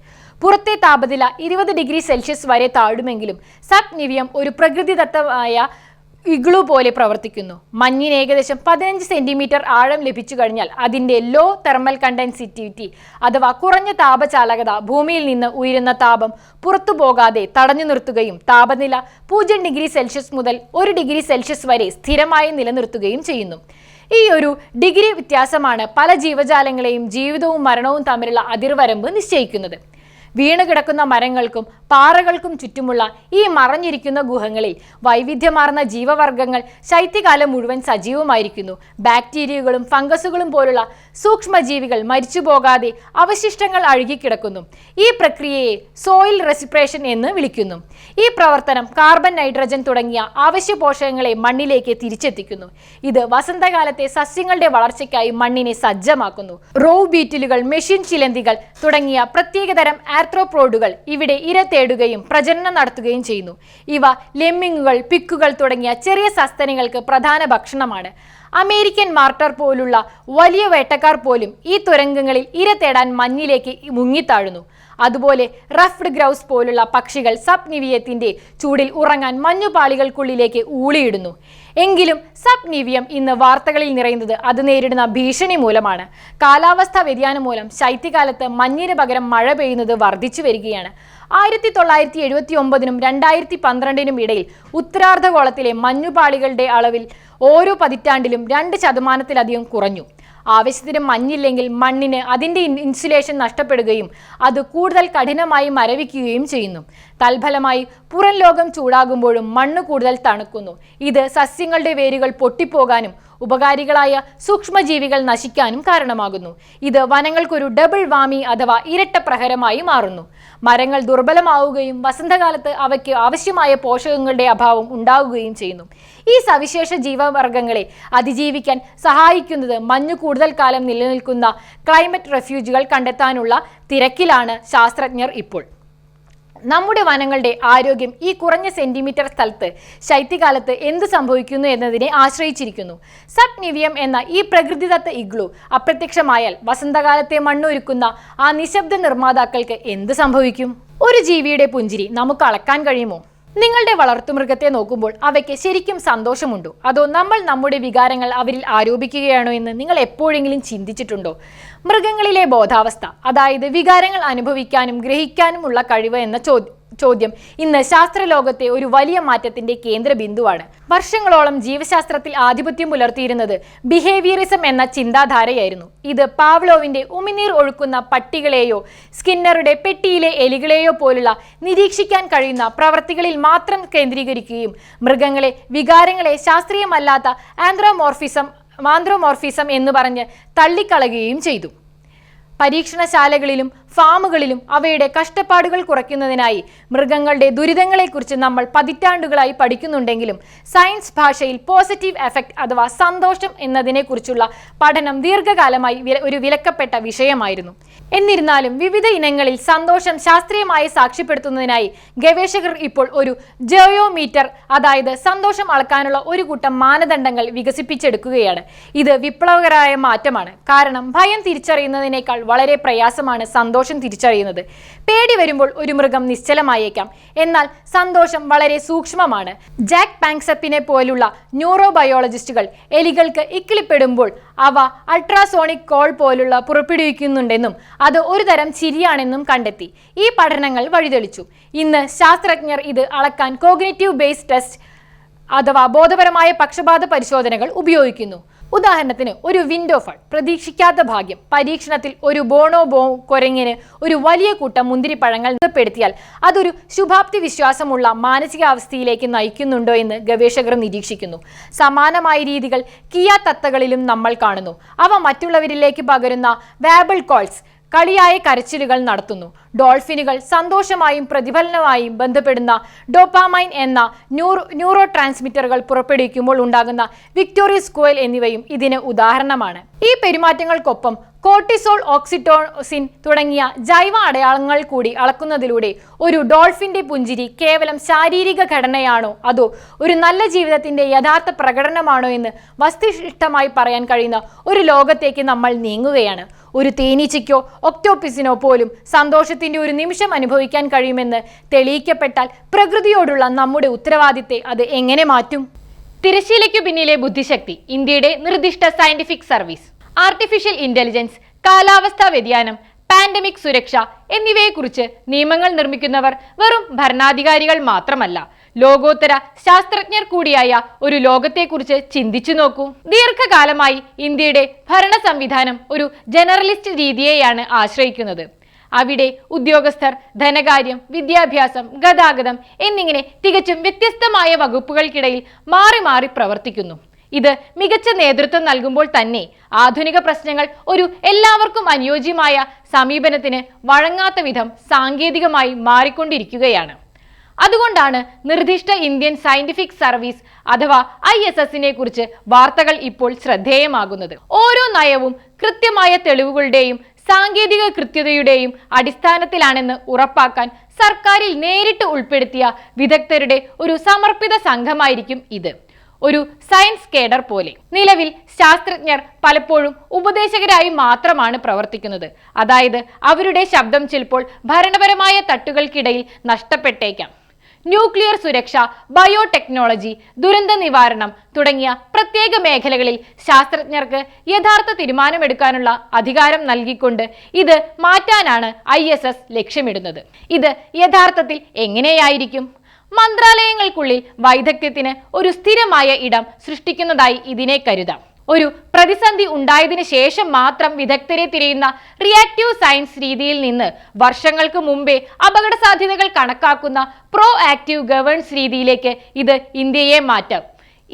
പുറത്തെ താപനില 20 ഡിഗ്രി സെൽഷ്യസ് വരെ താഴുമെങ്കിലും സബ്നിവിയം ഒരു പ്രകൃതിദത്തമായ ഇഗ്ലു പോലെ പ്രവർത്തിക്കുന്നു. മഞ്ഞിന് ഏകദേശം 15 സെന്റിമീറ്റർ ആഴം ലഭിച്ചു കഴിഞ്ഞാൽ അതിൻ്റെ ലോ തെർമൽ കണ്ടൻസിറ്റിവിറ്റി അഥവാ കുറഞ്ഞ താപചാലകത ഭൂമിയിൽ നിന്ന് ഉയരുന്ന താപം പുറത്തു പോകാതെ തടഞ്ഞു നിർത്തുകയും താപനില 0 ഡിഗ്രി സെൽഷ്യസ് മുതൽ 1 ഡിഗ്രി സെൽഷ്യസ് വരെ സ്ഥിരമായി നിലനിർത്തുകയും ചെയ്യുന്നു. ഈ ഒരു ഡിഗ്രി വ്യത്യാസമാണ് പല ജീവജാലങ്ങളെയും ജീവിതവും മരണവും തമ്മിലുള്ള അതിർവരമ്പ് നിശ്ചയിക്കുന്നത്. വീണുകിടക്കുന്ന മരങ്ങൾക്കും പാറകൾക്കും ചുറ്റുമുള്ള ഈ മറഞ്ഞിരിക്കുന്ന ഗുഹകളിൽ വൈവിധ്യമാർന്ന ജീവവർഗങ്ങൾ ശൈത്യകാലം മുഴുവൻ സജീവമായിരിക്കുന്നു. ബാക്ടീരിയകളും ഫംഗസുകളും പോലുള്ള സൂക്ഷ്മജീവികൾ മരിച്ചുപോകാതെ അവശിഷ്ടങ്ങൾ അഴുകിക്കിടക്കുന്നു. ഈ പ്രക്രിയയെ സോയിൽ റെസിപ്രേഷൻ എന്ന് വിളിക്കുന്നു. ഈ പ്രവർത്തനം കാർബൺ, നൈട്രജൻ തുടങ്ങിയ അവശ്യ പോഷകങ്ങളെ മണ്ണിലേക്ക് തിരിച്ചെത്തിക്കുന്നു. ഇത് വസന്തകാലത്തെ സസ്യങ്ങളുടെ വളർച്ചയ്ക്കായി മണ്ണിനെ സജ്ജമാക്കുന്നു. റോവ് ബീറ്റിലുകൾ, മെഷീൻ ചിലന്തികൾ തുടങ്ങിയ പ്രത്യേകതരം ആർത്രോപോഡുകൾ ഇവിടെ ഇര തേടുകയും പ്രജനനം നടത്തുകയും ചെയ്യുന്നു. ഇവ ലെമ്മിങ്ങുകൾ, പിക്കുകൾ തുടങ്ങിയ ചെറിയ സസ്തനികൾക്ക് പ്രധാന ഭക്ഷണമാണ്. അമേരിക്കൻ മാർട്ടർ പോലുള്ള വലിയ വേട്ടക്കാർ പോലും ഈ തുരങ്കങ്ങളിൽ ഇര തേടാൻ മഞ്ഞിലേക്ക് മുങ്ങിത്താഴുന്നു. അതുപോലെ റഫ്ഡ് ഗ്രൗസ് പോലുള്ള പക്ഷികൾ സബ്നിവിയത്തിന്റെ ചൂടിൽ ഉറങ്ങാൻ മഞ്ഞുപാളികൾക്കുള്ളിലേക്ക് ഊളിയിടുന്നു. എങ്കിലും സബ്നിവിയം ഇന്ന് വാർത്തകളിൽ നിറയുന്നത് അത് നേരിടുന്ന ഭീഷണി മൂലമാണ്. കാലാവസ്ഥാ വ്യതിയാനം മൂലം ശൈത്യകാലത്ത് മഞ്ഞിന് പകരം മഴ പെയ്യുന്നത് വർദ്ധിച്ചു വരികയാണ്. 1979നും 2012നും ഇടയിൽ ഉത്തരാർദ്ധഗോളത്തിലെ മഞ്ഞുപാളികളുടെ അളവിൽ ഓരോ പതിറ്റാണ്ടിലും 2% കുറഞ്ഞു. ആവശ്യത്തിന് മഞ്ഞില്ലെങ്കിൽ മണ്ണിന് അതിൻ്റെ ഇൻസുലേഷൻ നഷ്ടപ്പെടുകയും അത് കൂടുതൽ കഠിനമായി മരവിക്കുകയും ചെയ്യുന്നു. തൽഫലമായി പുറം ലോകം ചൂടാകുമ്പോഴും മണ്ണ് കൂടുതൽ തണുക്കുന്നു. ഇത് സസ്യങ്ങളുടെ വേരുകൾ പൊട്ടിപ്പോകാനും ഉപകാരികളായ സൂക്ഷ്മജീവികൾ നശിക്കാനും കാരണമാകുന്നു. ഇത് വനങ്ങൾക്കൊരു ഡബിൾ വാമി അഥവാ ഇരട്ട പ്രഹരമായി മാറുന്നു. മരങ്ങൾ ദുർബലമാവുകയും വസന്തകാലത്ത് അവയ്ക്ക് ആവശ്യമായ പോഷകങ്ങളുടെ അഭാവം ഉണ്ടാവുകയും ചെയ്യുന്നു. ഈ സവിശേഷ ജീവവർഗങ്ങളെ അതിജീവിക്കാൻ സഹായിക്കുന്നത് മഞ്ഞ് കൂടുതൽ കാലം നിലനിൽക്കുന്ന ക്ലൈമറ്റ് റെഫ്യൂജുകൾ കണ്ടെത്താനുള്ള തിരക്കിലാണ് ശാസ്ത്രജ്ഞർ ഇപ്പോൾ. നമ്മുടെ വനങ്ങളുടെ ആരോഗ്യം ഈ കുറഞ്ഞ സെന്റിമീറ്റർ സ്ഥലത്ത് ശൈത്യകാലത്ത് എന്ത് സംഭവിക്കുന്നു എന്നതിനെ ആശ്രയിച്ചിരിക്കുന്നു. സബ് നിവിയം എന്ന ഈ പ്രകൃതിദത്ത ഇഗ്ലു അപ്രത്യക്ഷമായാൽ വസന്തകാലത്തെ മണ്ണൊരുക്കുന്ന ആ നിശബ്ദ നിർമ്മാതാക്കൾക്ക് എന്ത് സംഭവിക്കും? ഒരു ജീവിയുടെ പുഞ്ചിരി നമുക്ക് അളക്കാൻ കഴിയുമോ? നിങ്ങളുടെ വളർത്തുമൃഗത്തെ നോക്കുമ്പോൾ അവയ്ക്ക് ശരിക്കും സന്തോഷമുണ്ടോ? അതോ നമ്മൾ നമ്മുടെ വികാരങ്ങൾ അവരിൽ ആരോപിക്കുകയാണോ എന്ന് നിങ്ങൾ എപ്പോഴെങ്കിലും ചിന്തിച്ചിട്ടുണ്ടോ? മൃഗങ്ങളിലെ ബോധാവസ്ഥ, അതായത് വികാരങ്ങൾ അനുഭവിക്കാനും ഗ്രഹിക്കാനുമുള്ള കഴിവ് എന്ന ചോദ്യം ഇന്ന് ശാസ്ത്രലോകത്തെ ഒരു വലിയ മാറ്റത്തിന്റെ കേന്ദ്ര ബിന്ദുവാണ്. വർഷങ്ങളോളം ജീവശാസ്ത്രത്തിൽ ആധിപത്യം പുലർത്തിയിരുന്നത് ബിഹേവിയറിസം എന്ന ചിന്താധാരയായിരുന്നു. ഇത് പാവ്ലോവിന്റെ ഉമിനീർ ഒഴുക്കുന്ന പട്ടികളെയോ സ്കിന്നറുടെ പെട്ടിയിലെ എലികളെയോ പോലുള്ള നിരീക്ഷിക്കാൻ കഴിയുന്ന പ്രവർത്തികളിൽ മാത്രം കേന്ദ്രീകരിക്കുകയും മൃഗങ്ങളെ വികാരങ്ങളെ ശാസ്ത്രീയമല്ലാത്ത ആന്ത്രോമോർഫിസം എന്ന് പറഞ്ഞ് തള്ളിക്കളയുകയും ചെയ്തു. പരീക്ഷണശാലകളിലും ഫാമുകളിലും അവയുടെ കഷ്ടപ്പാടുകൾ കുറയ്ക്കുന്നതിനായി മൃഗങ്ങളുടെ ദുരിതങ്ങളെക്കുറിച്ച് നമ്മൾ പതിറ്റാണ്ടുകളായി പഠിക്കുന്നുണ്ടെങ്കിലും സയൻസ് ഭാഷയിൽ പോസിറ്റീവ് എഫക്റ്റ് അഥവാ സന്തോഷം എന്നതിനെക്കുറിച്ചുള്ള പഠനം ദീർഘകാലമായി ഒരു വിലക്കപ്പെട്ട വിഷയമായിരുന്നു. എന്നിരുന്നാലും വിവിധ ഇനങ്ങളിൽ സന്തോഷം ശാസ്ത്രീയമായി സാക്ഷ്യപ്പെടുത്തുന്നതിനായി ഗവേഷകർ ഇപ്പോൾ ഒരു ജയോമീറ്റർ, അതായത് സന്തോഷം അളക്കാനുള്ള ഒരു കൂട്ടം മാനദണ്ഡങ്ങൾ വികസിപ്പിച്ചെടുക്കുകയാണ്. ഇത് വിപ്ലവകരമായ മാറ്റമാണ്. കാരണം ഭയം തിരിച്ചറിയുന്നതിനേക്കാൾ വളരെ പ്രയാസമാണ് സന്തോഷം തിരിച്ചറിയുന്നത്. പേടി വരുമ്പോൾ ഒരു മൃഗം നിശ്ചലമായേക്കാം, എന്നാൽ സന്തോഷം വളരെ സൂക്ഷ്മമാണ്. ജാക്ക് പാങ്സപ്പിനെ പോലുള്ള ന്യൂറോബയോളജിസ്റ്റുകൾ എലികൾക്ക് ഇക്കിളിപ്പെടുമ്പോൾ അവ അൾട്രാസോണിക് കോൾ പോലുള്ള പുറപ്പെടുവിക്കുന്നുണ്ടെന്നും അത് ഒരു തരം ചിരിയാണെന്നും കണ്ടെത്തി. ഈ പഠനങ്ങൾ വഴിതെളിച്ചു. ഇന്ന് ശാസ്ത്രജ്ഞർ ഇത് അളക്കാൻ കോഗ്നിറ്റീവ് ബേസ്ഡ് ടെസ്റ്റ് അഥവാ ബോധപരമായ പക്ഷപാത പരിശോധനകൾ ഉപയോഗിക്കുന്നു. ഉദാഹരണത്തിന് ഒരു വിൻഡോഫൾ, പ്രതീക്ഷിക്കാത്ത ഭാഗ്യം. പരീക്ഷണത്തിൽ ഒരു ബോണോബോ കുരങ്ങിന് ഒരു വലിയ കൂട്ടം മുന്തിരിപ്പഴങ്ങൾ നിലപ്പെടുത്തിയാൽ അതൊരു ശുഭാപ്തി വിശ്വാസമുള്ള മാനസികാവസ്ഥയിലേക്ക് നയിക്കുന്നുണ്ടോ എന്ന് ഗവേഷകർ നിരീക്ഷിക്കുന്നു. സമാനമായ രീതികൾ കിയ തത്തകളിലും നമ്മൾ കാണുന്നു. അവ മറ്റുള്ളവരിലേക്ക് പകരുന്ന വാബിൾ കോൾസ്, കളിയായ കരച്ചിലുകൾ നടത്തുന്നു. ഡോൾഫിനുകൾ സന്തോഷമായും പ്രതിഫലനമായും ബന്ധപ്പെടുന്ന ഡോപ്പാമൈൻ എന്ന ന്യൂറോ ട്രാൻസ്മിറ്ററുകൾ പുറപ്പെടുവിക്കുമ്പോൾ ഉണ്ടാകുന്ന വിക്ടോറിയസ് കോയിൽ എന്നിവയും ഇതിന് ഉദാഹരണമാണ്. ഈ പെരുമാറ്റങ്ങൾക്കൊപ്പം കോർട്ടിസോൾ, ഓക്സിറ്റോസിൻ തുടങ്ങിയ ജൈവ അടയാളങ്ങൾ കൂടി അളക്കുന്നതിലൂടെ ഒരു ഡോൾഫിന്റെ പുഞ്ചിരി കേവലം ശാരീരിക ഘടനയാണോ അതോ ഒരു നല്ല ജീവിതത്തിന്റെ യഥാർത്ഥ പ്രകടനമാണോ എന്ന് വസ്തുനിഷ്ഠമായി പറയാൻ കഴിയുന്ന ഒരു ലോകത്തേക്ക് നമ്മൾ നീങ്ങുകയാണ്. ഒരു തേനീച്ചയ്ക്കോ ഒക്ടോപ്പസിനോ പോലും സന്തോഷത്തിന്റെ ഒരു നിമിഷം അനുഭവിക്കാൻ കഴിയുമെന്ന് തെളിയിക്കപ്പെട്ടാൽ പ്രകൃതിയോടുള്ള നമ്മുടെ ഉത്തരവാദിത്തത്തെ അത് എങ്ങനെ മാറ്റും? തിരശ്ശീലയ്ക്കു പിന്നിലെ ബുദ്ധിശക്തി, ഇന്ത്യയുടെ നിർദ്ദിഷ്ട സയന്റിഫിക് സർവീസ്. ആർട്ടിഫിഷ്യൽ ഇന്റലിജൻസ്, കാലാവസ്ഥാ വ്യതിയാനം, പാൻഡമിക് സുരക്ഷ എന്നിവയെക്കുറിച്ച് നിയമങ്ങൾ നിർമ്മിക്കുന്നവർ വെറും ഭരണാധികാരികൾ മാത്രമല്ല, ലോകോത്തര ശാസ്ത്രജ്ഞർ കൂടിയായ ഒരു ലോകത്തെക്കുറിച്ച് ചിന്തിച്ചു നോക്കൂ. ദീർഘകാലമായി ഇന്ത്യയുടെ ഭരണ സംവിധാനം ഒരു ജനറലിസ്റ്റ് രീതിയെയാണ് ആശ്രയിക്കുന്നത്. അവിടെ ഉദ്യോഗസ്ഥർ ധനകാര്യം, വിദ്യാഭ്യാസം, ഗതാഗതം എന്നിങ്ങനെ തികച്ചും വ്യത്യസ്തമായ വകുപ്പുകൾക്കിടയിൽ മാറി മാറി പ്രവർത്തിക്കുന്നു. ഇത് മികച്ച നേതൃത്വം നൽകുമ്പോൾ തന്നെ ആധുനിക പ്രശ്നങ്ങൾ ഒരു എല്ലാവർക്കും അനുയോജ്യമായ സമീപനത്തിന് വഴങ്ങാത്ത വിധം സാങ്കേതികമായി മാറിക്കൊണ്ടിരിക്കുകയാണ്. അതുകൊണ്ടാണ് നിർദ്ദിഷ്ട ഇന്ത്യൻ സയന്റിഫിക് സർവീസ് അഥവാ ISSനെ കുറിച്ച് വാർത്തകൾ ഇപ്പോൾ ശ്രദ്ധേയമാകുന്നത്. ഓരോ നയവും കൃത്യമായ തെളിവുകളുടെയും സാങ്കേതിക കൃത്യതയുടെയും അടിസ്ഥാനത്തിലാണെന്ന് ഉറപ്പാക്കാൻ സർക്കാരിൽ നേരിട്ട് ഉൾപ്പെടുത്തിയ വിദഗ്ധരുടെ ഒരു സമർപ്പിത സംഘമായിരിക്കും ഇത്. ഒരു സയൻസ് കേഡർ പോലെ. നിലവിൽ ശാസ്ത്രജ്ഞർ പലപ്പോഴും ഉപദേശകരായി മാത്രമാണ് പ്രവർത്തിക്കുന്നത്. അതായത് അവരുടെ ശബ്ദം ചിലപ്പോൾ ഭരണപരമായ തട്ടുകൾക്കിടയിൽ നഷ്ടപ്പെട്ടേക്കാം. ന്യൂക്ലിയർ സുരക്ഷ, ബയോടെക്നോളജി, ദുരന്ത നിവാരണം തുടങ്ങിയ പ്രത്യേക മേഖലകളിൽ ശാസ്ത്രജ്ഞർക്ക് യഥാർത്ഥ തീരുമാനമെടുക്കാനുള്ള അധികാരം നൽകിക്കൊണ്ട് ഇത് മാറ്റാനാണ് ISS ലക്ഷ്യമിടുന്നത്. ഇത് യഥാർത്ഥത്തിൽ എങ്ങനെയായിരിക്കും? മന്ത്രാലയങ്ങൾക്കുള്ളിൽ വൈദഗ്ധ്യത്തിന് ഒരു സ്ഥിരമായ ഇടം സൃഷ്ടിക്കുന്നതായി ഇതിനെ കരുതാം. ഒരു പ്രതിസന്ധി ഉണ്ടായതിനു ശേഷം മാത്രം വിദഗ്ധരെ തിരയുന്ന റിയാക്റ്റീവ് സയൻസ് രീതിയിൽ നിന്ന് വർഷങ്ങൾക്ക് മുമ്പേ അപകട സാധ്യതകൾ കണക്കാക്കുന്ന പ്രോ ആക്റ്റീവ് ഗവേണൻസ് രീതിയിലേക്ക് ഇത് ഇന്ത്യയെ മാറ്റാം.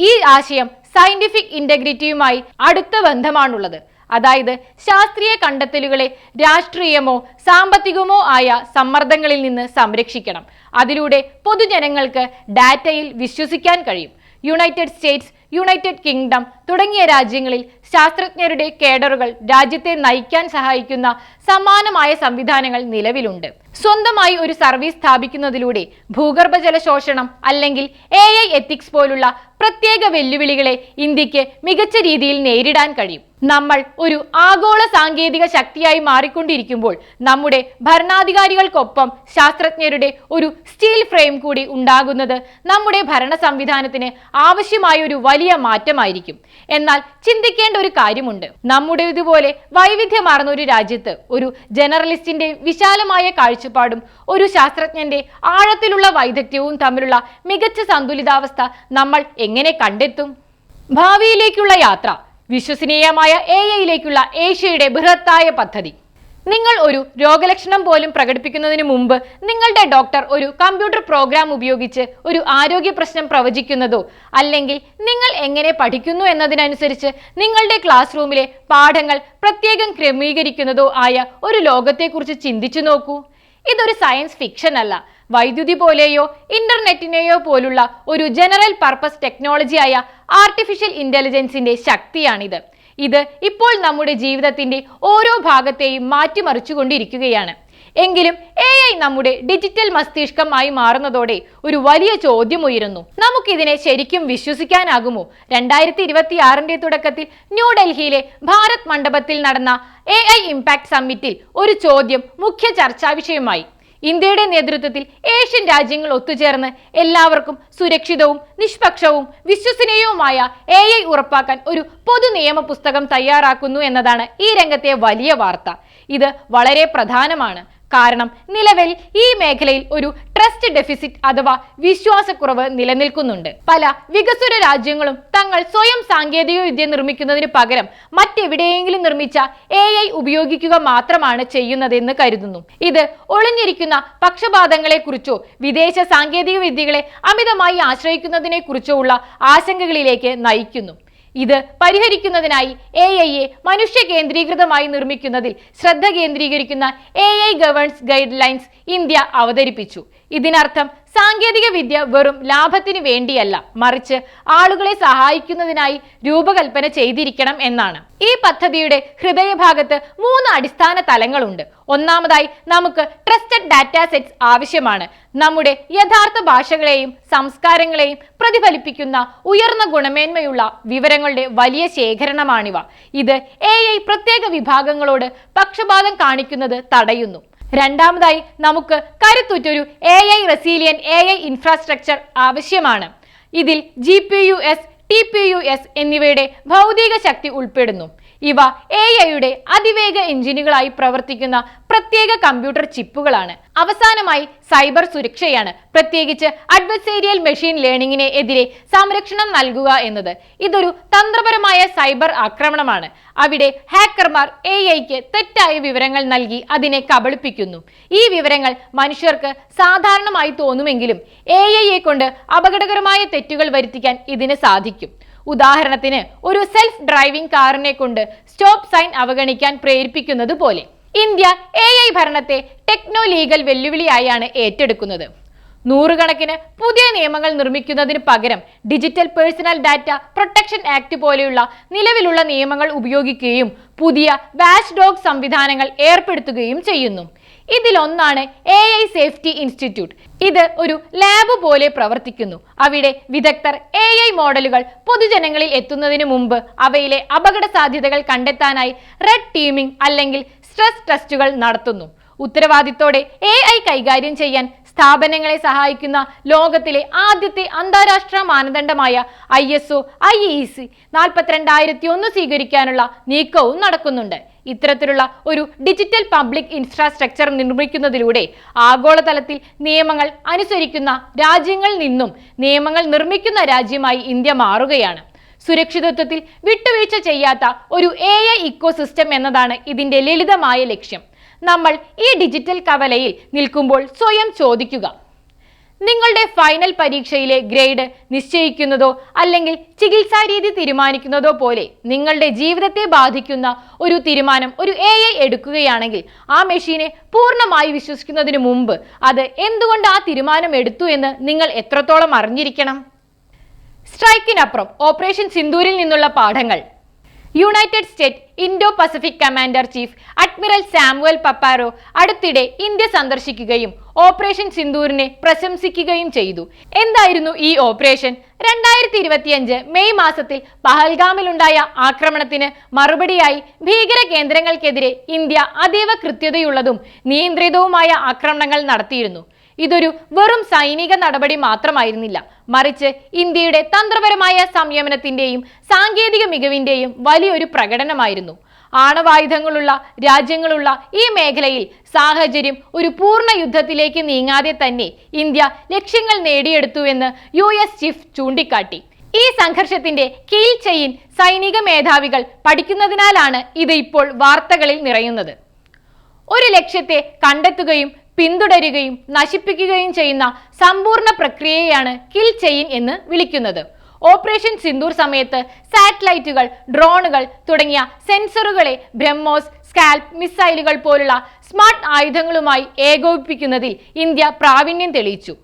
ഈ ആശയം സയന്റിഫിക് ഇന്റഗ്രിറ്റിയുമായി അടുത്ത ബന്ധമാണുള്ളത്. അതായത് ശാസ്ത്രീയ കണ്ടെത്തലുകളെ രാഷ്ട്രീയമോ സാമ്പത്തികമോ ആയ സമ്മർദ്ദങ്ങളിൽ നിന്ന് സംരക്ഷിക്കണം. അതിലൂടെ പൊതുജനങ്ങൾക്ക് ഡാറ്റയിൽ വിശ്വസിക്കാൻ കഴിയും. യുണൈറ്റഡ് സ്റ്റേറ്റ്സ്, യുണൈറ്റഡ് കിങ്ഡം തുടങ്ങിയ രാജ്യങ്ങളിൽ ശാസ്ത്രജ്ഞരുടെ കേഡറുകൾ രാജ്യത്തെ നയിക്കാൻ സഹായിക്കുന്ന സമാനമായ സംവിധാനങ്ങൾ നിലവിലുണ്ട്. സ്വന്തമായി ഒരു സർവീസ് സ്ഥാപിക്കുന്നതിലൂടെ ഭൂഗർഭജല ശോഷണം അല്ലെങ്കിൽ AI എത്തിക്സ് പോലുള്ള പ്രത്യേക വെല്ലുവിളികളെ ഇന്ത്യക്ക് മികച്ച രീതിയിൽ നേരിടാൻ കഴിയും. നമ്മൾ ഒരു ആഗോള സാങ്കേതിക ശക്തിയായി മാറിക്കൊണ്ടിരിക്കുമ്പോൾ നമ്മുടെ ഭരണാധികാരികൾക്കൊപ്പം ശാസ്ത്രജ്ഞരുടെ ഒരു സ്റ്റീൽ ഫ്രെയിം കൂടി ഉണ്ടാകുന്നത് നമ്മുടെ ഭരണ സംവിധാനത്തിന് ആവശ്യമായ ഒരു വലിയ മാറ്റമായിരിക്കും. എന്നാൽ ചിന്തിക്കേണ്ട ഒരു കാര്യമുണ്ട്. നമ്മുടെ ഇതുപോലെ വൈവിധ്യമാർന്ന ഒരു രാജ്യത്ത് ഒരു ജനറലിസ്റ്റിന്റെ വിശാലമായ കാഴ്ചപ്പാടും ഒരു ശാസ്ത്രജ്ഞന്റെ ആഴത്തിലുള്ള വൈദഗ്ധ്യവും തമ്മിലുള്ള മികച്ച സന്തുലിതാവസ്ഥ നമ്മൾ എങ്ങനെ കണ്ടെത്തും? ഭാവിയിലേക്കുള്ള യാത്ര, വിശ്വസനീയമായ AI-യിലേക്കുള്ള ഏഷ്യയുടെ ബൃഹത്തായ പദ്ധതി. നിങ്ങൾ ഒരു രോഗലക്ഷണം പോലും പ്രകടിപ്പിക്കുന്നതിന് മുമ്പ് നിങ്ങളുടെ ഡോക്ടർ ഒരു കമ്പ്യൂട്ടർ പ്രോഗ്രാം ഉപയോഗിച്ച് ഒരു ആരോഗ്യ പ്രശ്നം പ്രവചിക്കുന്നതോ അല്ലെങ്കിൽ നിങ്ങൾ എങ്ങനെ പഠിക്കുന്നു എന്നതിനനുസരിച്ച് നിങ്ങളുടെ ക്ലാസ് റൂമിലെ പാഠങ്ങൾ പ്രത്യേകം ക്രമീകരിക്കുന്നതോ ആയ ഒരു ലോകത്തെക്കുറിച്ച് ചിന്തിച്ചു നോക്കൂ. ഇതൊരു സയൻസ് ഫിക്ഷൻ അല്ല. വൈദ്യുതി പോലെയോ ഇന്റർനെറ്റിനെയോ പോലുള്ള ഒരു ജനറൽ പർപ്പസ് ടെക്നോളജിയായ ആർട്ടിഫിഷ്യൽ ഇന്റലിജൻസിന്റെ ശക്തിയാണിത്. ഇത് ഇപ്പോൾ നമ്മുടെ ജീവിതത്തിന്റെ ഓരോ ഭാഗത്തെയും മാറ്റിമറിച്ചുകൊണ്ടിരിക്കുകയാണ്. എങ്കിലും AI നമ്മുടെ ഡിജിറ്റൽ മസ്തിഷ്കമായി മാറുന്നതോടെ ഒരു വലിയ ചോദ്യം ഉയരുന്നു. നമുക്കിതിനെ ശരിക്കും വിശ്വസിക്കാനാകുമോ? 2026 തുടക്കത്തിൽ ന്യൂഡൽഹിയിലെ ഭാരത് മണ്ഡപത്തിൽ നടന്ന AI ഇമ്പാക്ട് സമ്മിറ്റിൽ ഒരു ചോദ്യം മുഖ്യ ചർച്ചാ വിഷയമായി. ഇന്ത്യയുടെ നേതൃത്വത്തിൽ ഏഷ്യൻ രാജ്യങ്ങൾ ഒത്തുചേർന്ന് എല്ലാവർക്കും സുരക്ഷിതവും നിഷ്പക്ഷവും വിശ്വസനീയവുമായ AI ഉറപ്പാക്കാൻ ഒരു പൊതു നിയമ പുസ്തകം തയ്യാറാക്കുന്നു എന്നതാണ് ഈ രംഗത്തെ വലിയ വാർത്ത. ഇത് വളരെ പ്രധാനമാണ്. കാരണം നിലവിൽ ഈ മേഖലയിൽ ഒരു ട്രസ്റ്റ് ഡെഫിസിറ്റ് അഥവാ വിശ്വാസക്കുറവ് നിലനിൽക്കുന്നുണ്ട്. പല വികസ്വര രാജ്യങ്ങളും തങ്ങൾ സ്വയം സാങ്കേതിക വിദ്യ നിർമ്മിക്കുന്നതിന് പകരം മറ്റെവിടെയെങ്കിലും നിർമ്മിച്ച AI ഉപയോഗിക്കുക മാത്രമാണ് ചെയ്യുന്നതെന്ന് കരുതുന്നു. ഇത് ഒളിഞ്ഞിരിക്കുന്ന പക്ഷപാതങ്ങളെ കുറിച്ചോ വിദേശ സാങ്കേതിക വിദ്യകളെ അമിതമായി ആശ്രയിക്കുന്നതിനെ കുറിച്ചോ ഉള്ള ആശങ്കകളിലേക്ക് നയിക്കുന്നു. ഇത് പരിഹരിക്കുന്നതിനായി AI-യെ മനുഷ്യ കേന്ദ്രീകൃതമായി നിർമ്മിക്കുന്നതിൽ ശ്രദ്ധ കേന്ദ്രീകരിക്കുന്ന AI governance guide lines India അവതരിപ്പിച്ചു. ഇതിനർത്ഥം സാങ്കേതിക വിദ്യ വെറും ലാഭത്തിന് വേണ്ടിയല്ല, മറിച്ച് ആളുകളെ സഹായിക്കുന്നതിനായി രൂപകൽപ്പന ചെയ്തിരിക്കണം എന്നാണ്. ഈ പദ്ധതിയുടെ ഹൃദയഭാഗത്ത് 3 അടിസ്ഥാന തലങ്ങളുണ്ട്. ഒന്നാമതായി നമുക്ക് ട്രസ്റ്റഡ് ഡാറ്റാ സെറ്റ്സ് ആവശ്യമാണ്. നമ്മുടെ യഥാർത്ഥ ഭാഷകളെയും സംസ്കാരങ്ങളെയും പ്രതിഫലിപ്പിക്കുന്ന ഉയർന്ന ഗുണമേന്മയുള്ള വിവരങ്ങളുടെ വലിയ ശേഖരണമാണിവ. ഇത് AI പ്രത്യേക വിഭാഗങ്ങളോട് പക്ഷപാതം കാണിക്കുന്നത് തടയുന്നു. രണ്ടാമതായി നമുക്ക് കരുത്തുറ്റൊരു AI റെസിലിയന്റ് AI ഇൻഫ്രാസ്ട്രക്ചർ ആവശ്യമാണ്. ഇതിൽ GPUs, TPUs എന്നിവയുടെ ഭൗതിക ശക്തി ഉൾപ്പെടുന്നു. ഇവ AI-യുടെ അതിവേഗ എഞ്ചിനുകളായി പ്രവർത്തിക്കുന്ന പ്രത്യേക കമ്പ്യൂട്ടർ ചിപ്പുകളാണ്. അവസാനമായി സൈബർ സുരക്ഷയാണ്, പ്രത്യേകിച്ച് അഡ്വസേരിയൽ മെഷീൻ ലേണിംഗിനെ എതിരെ സംരക്ഷണം നൽകുക എന്നത്. ഇതൊരു തന്ത്രപരമായ സൈബർ ആക്രമണമാണ്. അവിടെ ഹാക്കർമാർ AI-ക്ക് തെറ്റായ വിവരങ്ങൾ നൽകി അതിനെ കബളിപ്പിക്കുന്നു. ഈ വിവരങ്ങൾ മനുഷ്യർക്ക് സാധാരണമായി തോന്നുമെങ്കിലും AI-യെ കൊണ്ട് അപകടകരമായ തെറ്റുകൾ വരുത്തിക്കാൻ ഇതിന് സാധിക്കും. ഉദാഹരണത്തിന് ഒരു സെൽഫ് ഡ്രൈവിംഗ് കാറിനെ കൊണ്ട് സ്റ്റോപ്പ് സൈൻ അവഗണിക്കാൻ പ്രേരിപ്പിക്കുന്നത് പോലെ. ഇന്ത്യ AI ഭരണത്തെ ടെക്നോ ലീഗൽ വെല്ലുവിളിയായാണ് ഏറ്റെടുക്കുന്നത്. നൂറുകണക്കിന് പുതിയ നിയമങ്ങൾ നിർമ്മിക്കുന്നതിന് പകരം digital personal data protection act പോലെയുള്ള നിലവിലുള്ള നിയമങ്ങൾ ഉപയോഗിക്കുകയും പുതിയ വാച്ച് ഡോഗ് സംവിധാനങ്ങൾ ഏർപ്പെടുത്തുകയും ചെയ്യുന്നു. ഇതിലൊന്നാണ് AI സേഫ്റ്റി ഇൻസ്റ്റിറ്റ്യൂട്ട്. ഇത് ഒരു ലാബ് പോലെ പ്രവർത്തിക്കുന്നു. അവിടെ വിദഗ്ധർ AI മോഡലുകൾ പൊതുജനങ്ങളിൽ എത്തുന്നതിന് മുമ്പ് അവയിലെ അപകട സാധ്യതകൾ കണ്ടെത്താനായി റെഡ് ടീമിംഗ് അല്ലെങ്കിൽ സ്ട്രെസ് ടെസ്റ്റുകൾ നടത്തുന്നു. ഉത്തരവാദിത്തോടെ AI കൈകാര്യം ചെയ്യാൻ സ്ഥാപനങ്ങളെ സഹായിക്കുന്ന ലോകത്തിലെ ആദ്യത്തെ അന്താരാഷ്ട്ര മാനദണ്ഡമായ ISO IEC 42001 സ്വീകരിക്കാനുള്ള നീക്കവും നടക്കുന്നുണ്ട്. ഇത്തരത്തിലുള്ള ഒരു ഡിജിറ്റൽ പബ്ലിക് ഇൻഫ്രാസ്ട്രക്ചർ നിർമ്മിക്കുന്നതിലൂടെ ആഗോളതലത്തിൽ നിയമങ്ങൾ അനുസരിക്കുന്ന രാജ്യങ്ങളിൽ നിന്നും നിയമങ്ങൾ നിർമ്മിക്കുന്ന രാജ്യമായി ഇന്ത്യ മാറുകയാണ്. സുരക്ഷിതത്വത്തിൽ വിട്ടുവീഴ്ച ചെയ്യാത്ത ഒരു AI ഇക്കോസിസ്റ്റം എന്നതാണ് ഇതിന്റെ ലളിതമായ ലക്ഷ്യം. നമ്മൾ ഈ ഡിജിറ്റൽ കവലയിൽ നിൽക്കുമ്പോൾ സ്വയം ചോദിക്കുക, നിങ്ങളുടെ ഫൈനൽ പരീക്ഷയിലെ ഗ്രേഡ് നിശ്ചയിക്കുന്നതോ അല്ലെങ്കിൽ ചികിത്സാ രീതി തീരുമാനിക്കുന്നതോ പോലെ നിങ്ങളുടെ ജീവിതത്തെ ബാധിക്കുന്ന ഒരു തീരുമാനം ഒരു AI എടുക്കുകയാണെങ്കിൽ ആ മെഷീനെ പൂർണ്ണമായി വിശ്വസിക്കുന്നതിന് മുമ്പ് അത് എന്തുകൊണ്ട് ആ തീരുമാനം എടുത്തു എന്ന് നിങ്ങൾ എത്രത്തോളം അറിഞ്ഞിരിക്കണം? സ്ട്രൈക്കിനപ്പുറം ഓപ്പറേഷൻ സിന്ദൂരിൽ നിന്നുള്ള പാഠങ്ങൾ. United state Indo Pacific commander chief admiral Samuel Paparo അടുത്തിടെ ഇന്ത്യ സന്ദർശിക്കുകയും ഓപ്പറേഷൻ സിന്ദൂരിനെ പ്രശംസിക്കുകയും ചെയ്തു. എന്തായിരുന്നു ഈ ഓപ്പറേഷൻ? 2025 മെയ് മാസത്തിൽ പഹൽഗാമിലുണ്ടായ ആക്രമണത്തിന് മറുപടിയായി ഭീകര കേന്ദ്രങ്ങൾക്കെതിരെ ഇന്ത്യ അതീവ കൃത്യതയുള്ളതും നിയന്ത്രിതവുമായ ആക്രമണങ്ങൾ നടത്തിയിരുന്നു. ഇതൊരു വെറും സൈനിക നടപടി മാത്രമായിരുന്നില്ല, മറിച്ച് ഇന്ത്യയുടെ തന്ത്രപരമായ സംയമനത്തിന്റെയും സാങ്കേതിക മികവിന്റെയും വലിയൊരു പ്രകടനമായിരുന്നു. ആണവായുധങ്ങളുള്ള രാജ്യങ്ങളുള്ള ഈ മേഖലയിൽ സാഹചര്യം ഒരു പൂർണ്ണ യുദ്ധത്തിലേക്ക് നീങ്ങാതെ തന്നെ ഇന്ത്യ ലക്ഷ്യങ്ങൾ നേടിയെടുത്തുവെന്ന് US ചീഫ് ചൂണ്ടിക്കാട്ടി. ഈ സംഘർഷത്തിന്റെ കീഴ്ചെയിൻ സൈനിക മേധാവികൾ പഠിക്കുന്നതിനാലാണ് ഇത് ഇപ്പോൾ വാർത്തകളിൽ നിറയുന്നത്. ഒരു ലക്ഷ്യത്തെ കണ്ടെത്തുകയും പിന്തുടരുകയും നശിപ്പിക്കുകയും ചെയ്യുന്ന സമ്പൂർണ്ണ പ്രക്രിയയാണ് കിൽ ചെയിൻ എന്ന് വിളിക്കുന്നത്. ഓപ്പറേഷൻ സിന്ദൂർ സമയത്ത് സാറ്റലൈറ്റുകൾ, ഡ്രോണുകൾ തുടങ്ങിയ സെൻസറുകളെ ബ്രഹ്മോസ്, സ്കാൽപ് മിസൈലുകൾ പോലുള്ള സ്മാർട്ട് ആയുധങ്ങളുമായി ഏകോപിപ്പിക്കുന്നതിൽ ഇന്ത്യ പ്രാവീണ്യം തെളിയിച്ചു.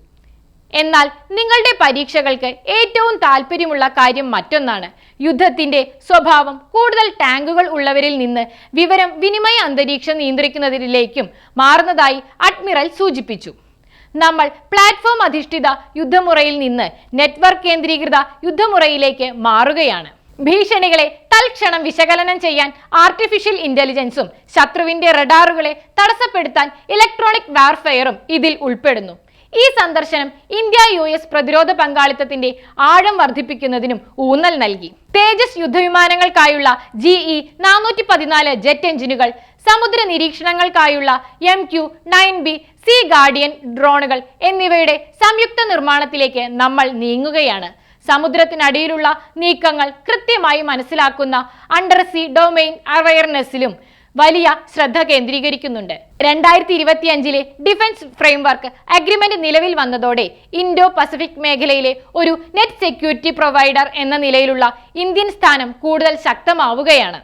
എന്നാൽ നിങ്ങളുടെ പരീക്ഷകൾക്ക് ഏറ്റവും താല്പര്യമുള്ള കാര്യം മറ്റൊന്നാണ്. യുദ്ധത്തിന്റെ സ്വഭാവം കൂടുതൽ ടാങ്കുകൾ ഉള്ളവരിൽ നിന്ന് വിവരം വിനിമയ അന്തരീക്ഷം നിയന്ത്രിക്കുന്നതിലേക്കും മാറുന്നതായി അഡ്മിറൽ സൂചിപ്പിച്ചു. നമ്മൾ പ്ലാറ്റ്ഫോം അധിഷ്ഠിത യുദ്ധമുറയിൽ നിന്ന് നെറ്റ്വർക്ക് കേന്ദ്രീകൃത യുദ്ധമുറയിലേക്ക് മാറുകയാണ്. ഭീഷണികളെ തൽക്ഷണം വിശകലനം ചെയ്യാൻ ആർട്ടിഫിഷ്യൽ ഇന്റലിജൻസും ശത്രുവിന്റെ റഡാറുകളെ തടസ്സപ്പെടുത്താൻ ഇലക്ട്രോണിക് വാർഫെയറും ഇതിൽ ഉൾപ്പെടുന്നു. ഈ സന്ദർശനം ഇന്ത്യ US പ്രതിരോധ പങ്കാളിത്തത്തിന്റെ ആഴം വർദ്ധിപ്പിക്കുന്നതിനും ഊന്നൽ നൽകി. തേജസ് യുദ്ധവിമാനങ്ങൾക്കായുള്ള GE-414 ജെറ്റ് എഞ്ചിനുകൾ, സമുദ്ര നിരീക്ഷണങ്ങൾക്കായുള്ള MQ-9B സീ ഗാർഡിയൻ ഡ്രോണുകൾ എന്നിവയുടെ സംയുക്ത നിർമ്മാണത്തിലേക്ക് നമ്മൾ നീങ്ങുകയാണ്. സമുദ്രത്തിനടിയിലുള്ള നീക്കങ്ങൾ കൃത്യമായി മനസ്സിലാക്കുന്ന അണ്ടർസീ ഡൊമെയ്ൻ അവയർനെസ്സിലും വലിയ ശ്രദ്ധ കേന്ദ്രീകരിക്കുന്നുണ്ട്. 2025 ഡിഫൻസ് ഫ്രെയിംവർക്ക് അഗ്രിമെന്റ് നിലവിൽ വന്നതോടെ ഇൻഡോ പസഫിക് മേഖലയിലെ ഒരു നെറ്റ് സെക്യൂരിറ്റി പ്രൊവൈഡർ എന്ന നിലയിലുള്ള ഇന്ത്യൻ സ്ഥാനം കൂടുതൽ ശക്തമാവുകയാണ്.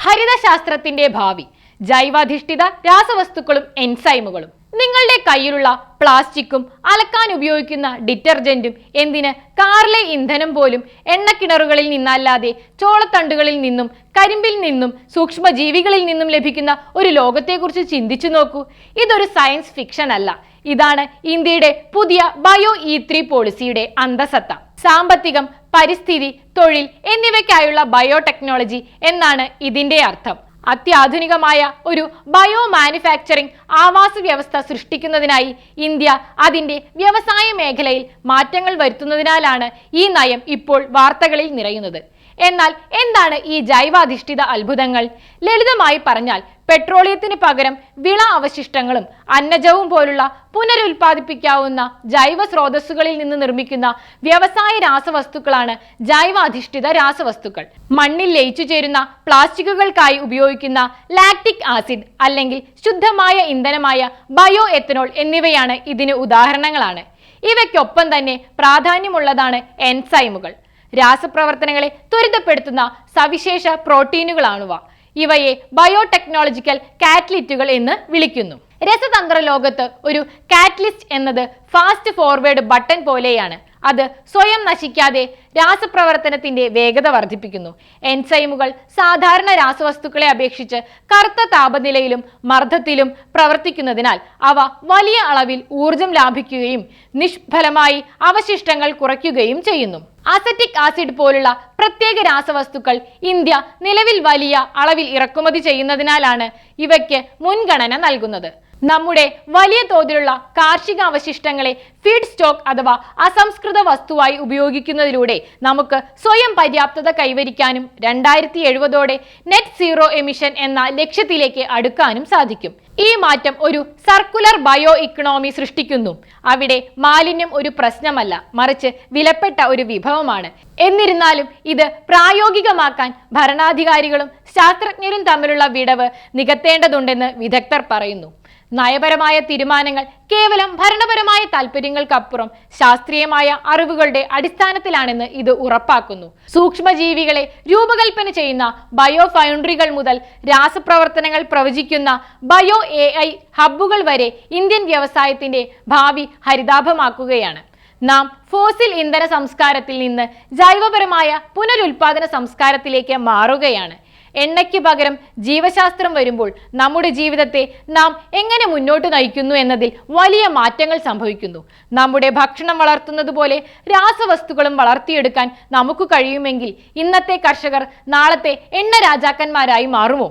ഹരിതശാസ്ത്രത്തിന്റെ ഭാവി. ജൈവാധിഷ്ഠിത രാസവസ്തുക്കളും എൻസൈമുകളും. നിങ്ങളുടെ കയ്യിലുള്ള പ്ലാസ്റ്റിക്കും അലക്കാൻ ഉപയോഗിക്കുന്ന ഡിറ്റർജന്റും എന്തിന് കാറിലെ ഇന്ധനം പോലും എണ്ണക്കിണറുകളിൽ നിന്നല്ലാതെ ചോളത്തണ്ടുകളിൽ നിന്നും കരിമ്പിൽ നിന്നും സൂക്ഷ്മജീവികളിൽ നിന്നും ലഭിക്കുന്ന ഒരു ലോകത്തെക്കുറിച്ച് ചിന്തിച്ചു നോക്കൂ. ഇതൊരു സയൻസ് ഫിക്ഷൻ അല്ല. ഇതാണ് ഇന്ത്യയുടെ പുതിയ ബയോ E3 പോളിസിയുടെ അന്തസത്ത. സാമ്പത്തികം, പരിസ്ഥിതി, തൊഴിൽ എന്നിവയ്ക്കായുള്ള ബയോടെക്നോളജി എന്നാണ് ഇതിന്റെ അർത്ഥം. അത്യാധുനികമായ ഒരു ബയോ മാനുഫാക്ചറിംഗ് ആവാസ വ്യവസ്ഥ സൃഷ്ടിക്കുന്നതിനായി ഇന്ത്യ അതിന്റെ വ്യവസായ മേഖലയിൽ മാറ്റങ്ങൾ വരുത്തുന്നതിനാലാണ് ഈ നയം ഇപ്പോൾ വാർത്തകളിൽ നിറയുന്നത്. എന്നാൽ എന്താണ് ഈ ജൈവാധിഷ്ഠിത അത്ഭുതങ്ങൾ? ലളിതമായി പറഞ്ഞാൽ പെട്രോളിയത്തിന് പകരം വിള അവശിഷ്ടങ്ങളും അന്നജവും പോലുള്ള പുനരുൽപാദിപ്പിക്കാവുന്ന ജൈവ സ്രോതസ്സുകളിൽ നിന്ന് നിർമ്മിക്കുന്ന വ്യവസായ രാസവസ്തുക്കളാണ് ജൈവാധിഷ്ഠിത രാസവസ്തുക്കൾ. മണ്ണിൽ ലയിച്ചു ചേരുന്ന പ്ലാസ്റ്റിക്കുകൾക്കായി ഉപയോഗിക്കുന്ന ലാക്റ്റിക് ആസിഡ് അല്ലെങ്കിൽ ശുദ്ധമായ ഇന്ധനമായ ബയോ എത്തനോൾ എന്നിവയാണ് ഇതിന് ഉദാഹരണങ്ങളാണ്. ഇവയ്ക്കൊപ്പം തന്നെ പ്രാധാന്യമുള്ളതാണ് എൻസൈമുകൾ. രാസപ്രവർത്തനങ്ങളെ ത്വരിതപ്പെടുത്തുന്ന സവിശേഷ പ്രോട്ടീനുകളാണുവ. ഇവയെ ബയോടെക്നോളജിക്കൽ കാറ്റലിറ്റുകൾ എന്ന് വിളിക്കുന്നു. രസതന്ത്ര ലോകത്ത് ഒരു കാറ്റലിസ്റ്റ് എന്നത് ഫാസ്റ്റ് ഫോർവേഡ് ബട്ടൺ പോലെയാണ്. അത് സ്വയം നശിക്കാതെ രാസപ്രവർത്തനത്തിന്റെ വേഗത വർദ്ധിപ്പിക്കുന്നു. എൻസൈമുകൾ സാധാരണ രാസവസ്തുക്കളെ അപേക്ഷിച്ച് കറുത്ത താപനിലയിലും മർദ്ദത്തിലും പ്രവർത്തിക്കുന്നതിനാൽ അവ വലിയ അളവിൽ ഊർജം ലാഭിക്കുകയും നിഷ്ഫലമായി അവശിഷ്ടങ്ങൾ കുറയ്ക്കുകയും ചെയ്യുന്നു. അസറ്റിക് ആസിഡ് പോലുള്ള പ്രത്യേക രാസവസ്തുക്കൾ ഇന്ത്യ നിലവിൽ വലിയ അളവിൽ ഇറക്കുമതി ചെയ്യുന്നതിനാലാണ് ഇവയ്ക്ക് മുൻഗണന നൽകുന്നത്. നമ്മുടെ വലിയ തോതിലുള്ള കാർഷിക അവശിഷ്ടങ്ങളെ ഫീഡ് സ്റ്റോക്ക് അഥവാ അസംസ്കൃത വസ്തുവായി ഉപയോഗിക്കുന്നതിലൂടെ നമുക്ക് സ്വയം പര്യാപ്തത കൈവരിക്കാനും 2070ഓടെ നെറ്റ് സീറോ എമിഷൻ എന്ന ലക്ഷ്യത്തിലേക്ക് അടുക്കാനും സാധിക്കും. ഈ മാറ്റം ഒരു സർക്കുലർ ബയോ ഇക്കണോമി സൃഷ്ടിക്കുന്നു. അവിടെ മാലിന്യം ഒരു പ്രശ്നമല്ല, മറിച്ച് വിലപ്പെട്ട ഒരു വിഭവമാണ്. എന്നിരുന്നാലും ഇത് പ്രായോഗികമാക്കാൻ ഭരണാധികാരികളും ശാസ്ത്രജ്ഞരും തമ്മിലുള്ള വിടവ് നികത്തേണ്ടതുണ്ടെന്ന് വിദഗ്ധർ പറയുന്നു. നയപരമായ തീരുമാനങ്ങൾ കേവലം ഭരണപരമായ താൽപര്യങ്ങൾക്കപ്പുറം ശാസ്ത്രീയമായ അറിവുകളുടെ അടിസ്ഥാനത്തിലാണെന്ന് ഇത് ഉറപ്പാക്കുന്നു. സൂക്ഷ്മജീവികളെ രൂപകൽപ്പന ചെയ്യുന്ന ബയോ ഫൗണ്ടറികൾ മുതൽ രാസപ്രവർത്തനങ്ങൾ പ്രവചിക്കുന്ന ബയോ AI ഹബ്ബുകൾ വരെ ഇന്ത്യൻ വ്യവസായത്തിന്റെ ഭാവി ഹരിതാഭമാക്കുകയാണ്. നാം ഫോസിൽ ഇന്ധന സംസ്കാരത്തിൽ നിന്ന് ജൈവപരമായ പുനരുൽപാദന സംസ്കാരത്തിലേക്ക് മാറുകയാണ്. എണ്ണയ്ക്ക് പകരം ജീവശാസ്ത്രം വരുമ്പോൾ നമ്മുടെ ജീവിതത്തെ നാം എങ്ങനെ മുന്നോട്ട് നയിക്കുന്നു എന്നതിൽ വലിയ മാറ്റങ്ങൾ സംഭവിക്കുന്നു. നമ്മുടെ ഭക്ഷണം വളർത്തുന്നത് പോലെ രാസവസ്തുക്കളും വളർത്തിയെടുക്കാൻ നമുക്ക് കഴിയുമെങ്കിൽ ഇന്നത്തെ കർഷകർ നാളത്തെ എണ്ണ രാജാക്കന്മാരായി മാറുമോ?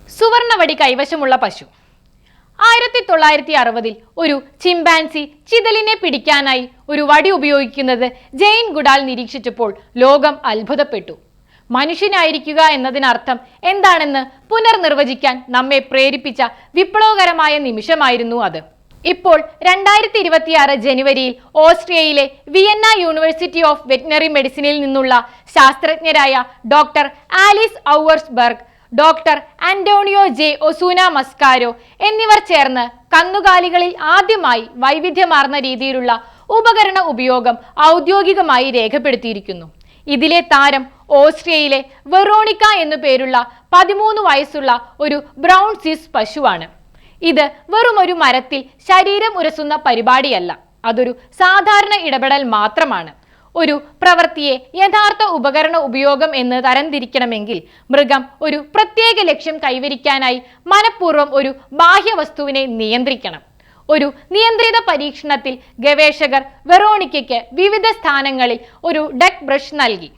സുവർണവടി കൈവശമുള്ള പശു. 1960-ൽ ഒരു ചിമ്പാൻസി ചിതലിനെ പിടിക്കാനായി ഒരു വടി ഉപയോഗിക്കുന്നത് ജെയിൻ ഗുഡാൽ നിരീക്ഷിച്ചപ്പോൾ ലോകം അത്ഭുതപ്പെട്ടു. മനുഷ്യനായിരിക്കുക എന്നതിനർത്ഥം എന്താണെന്ന് പുനർനിർവചിക്കാൻ നമ്മെ പ്രേരിപ്പിച്ച വിപ്ലവകരമായ നിമിഷമായിരുന്നു അത്. ഇപ്പോൾ 2026 ജനുവരിയിൽ ഓസ്ട്രിയയിലെ വിയന്ന യൂണിവേഴ്സിറ്റി ഓഫ് വെറ്റിനറി മെഡിസിനിൽ നിന്നുള്ള ശാസ്ത്രജ്ഞരായ doctor Alice Auersperg, doctor Antonio J Osuna Mascaro എന്നിവർ ചേർന്ന് കന്നുകാലികളിൽ ആദ്യമായി വൈവിധ്യമാർന്ന രീതിയിലുള്ള ഉപകരണ ഉപയോഗം ഔദ്യോഗികമായി രേഖപ്പെടുത്തിയിരിക്കുന്നു. ഇതിലെ താരം ഓസ്ട്രിയയിലെ വെറോണിക്ക എന്നു പേരുള്ള 13 വയസ്സുള്ള ഒരു ബ്രൗൺ സ്വിസ് പശുവാണ്. ഇത് വെറും ഒരു മരത്തിൽ ശരീരം ഉരസുന്ന പരിപാടിയല്ല, അതൊരു സാധാരണ ഇടപെടൽ മാത്രമാണ്. ഒരു പ്രവൃത്തിയെ യഥാർത്ഥ ഉപകരണ ഉപയോഗം എന്ന് തരംതിരിക്കണമെങ്കിൽ മൃഗം ഒരു പ്രത്യേക ലക്ഷ്യം കൈവരിക്കാനായി മനഃപൂർവ്വം ഒരു ബാഹ്യവസ്തുവിനെ നിയന്ത്രിക്കണം. ഒരു നിയന്ത്രിത പരീക്ഷണത്തിൽ ഗവേഷകർ വെറോണിക്കയ്ക്ക് വിവിധ സ്ഥാനങ്ങളിൽ ഒരു ഡക്ക് ബ്രഷ് നൽകി.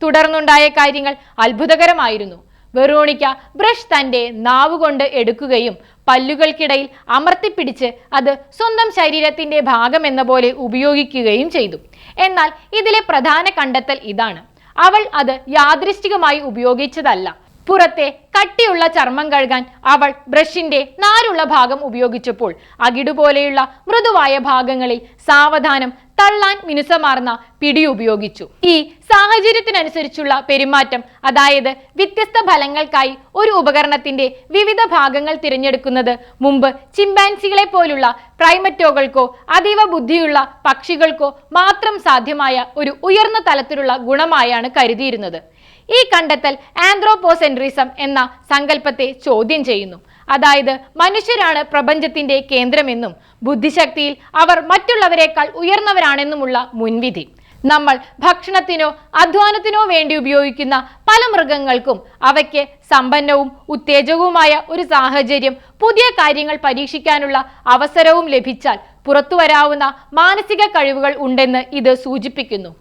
തുടർന്നുണ്ടായ കാര്യങ്ങൾ അത്ഭുതകരമായിരുന്നു. വെറോണിക്ക ബ്രഷ് തന്റെ നാവുകൊണ്ട് എടുക്കുകയും പല്ലുകൾക്കിടയിൽ അമർത്തിപ്പിടിച്ച് അത് സ്വന്തം ശരീരത്തിന്റെ ഭാഗമെന്ന പോലെ ഉപയോഗിക്കുകയും ചെയ്തു. എന്നാൽ ഇതിലെ പ്രധാന കണ്ടെത്തൽ ഇതാണ്: അവൾ അത് യാദൃശ്ചികമായി ഉപയോഗിച്ചതല്ല. പുറത്തെ കട്ടിയുള്ള ചർമ്മം കഴുകാൻ അവൾ ബ്രഷിന്റെ നാരുള്ള ഭാഗം ഉപയോഗിച്ചപ്പോൾ അകിടുപോലെയുള്ള മൃദുവായ ഭാഗങ്ങളിൽ സാവധാനം തള്ളാൻ മിനുസമാർന്ന പിടി ഉപയോഗിച്ചു. ഈ സാഹചര്യത്തിനനുസരിച്ചുള്ള പെരുമാറ്റം, അതായത് വ്യത്യസ്ത ഫലങ്ങൾക്കായി ഒരു ഉപകരണത്തിന്റെ വിവിധ ഭാഗങ്ങൾ തിരഞ്ഞെടുക്കുന്നത് മുമ്പ് ചിമ്പാൻസികളെ പോലുള്ള പ്രൈമറ്റോകൾക്കോ അതീവ ബുദ്ധിയുള്ള പക്ഷികൾക്കോ മാത്രം സാധ്യമായ ഒരു ഉയർന്ന തലത്തിലുള്ള ഗുണമായാണ് കരുതിയിരുന്നത്. ഈ കണ്ടെത്തൽ ആന്ത്രോപോസെൻട്രിസം എന്ന സങ്കല്പത്തെ ചോദ്യം ചെയ്യുന്നു. അതായത് മനുഷ്യരാണ് പ്രപഞ്ചത്തിന്റെ കേന്ദ്രമെന്നും ബുദ്ധിശക്തിയിൽ അവർ മറ്റുള്ളവരെക്കാൾ ഉയർന്നവരാണെന്നുമുള്ള മുൻവിധി. നമ്മൾ ഭക്ഷണത്തിനോ അധ്വാനത്തിനോ വേണ്ടി ഉപയോഗിക്കുന്ന പല മൃഗങ്ങൾക്കും അവയ്ക്ക് സമ്പന്നവും ഉത്തേജകവുമായ ഒരു സാഹചര്യം, പുതിയ കാര്യങ്ങൾ പരീക്ഷിക്കാനുള്ള അവസരവും ലഭിച്ചാൽ പുറത്തു വരാവുന്ന മാനസിക കഴിവുകൾ ഉണ്ടെന്ന് ഇത് സൂചിപ്പിക്കുന്നു.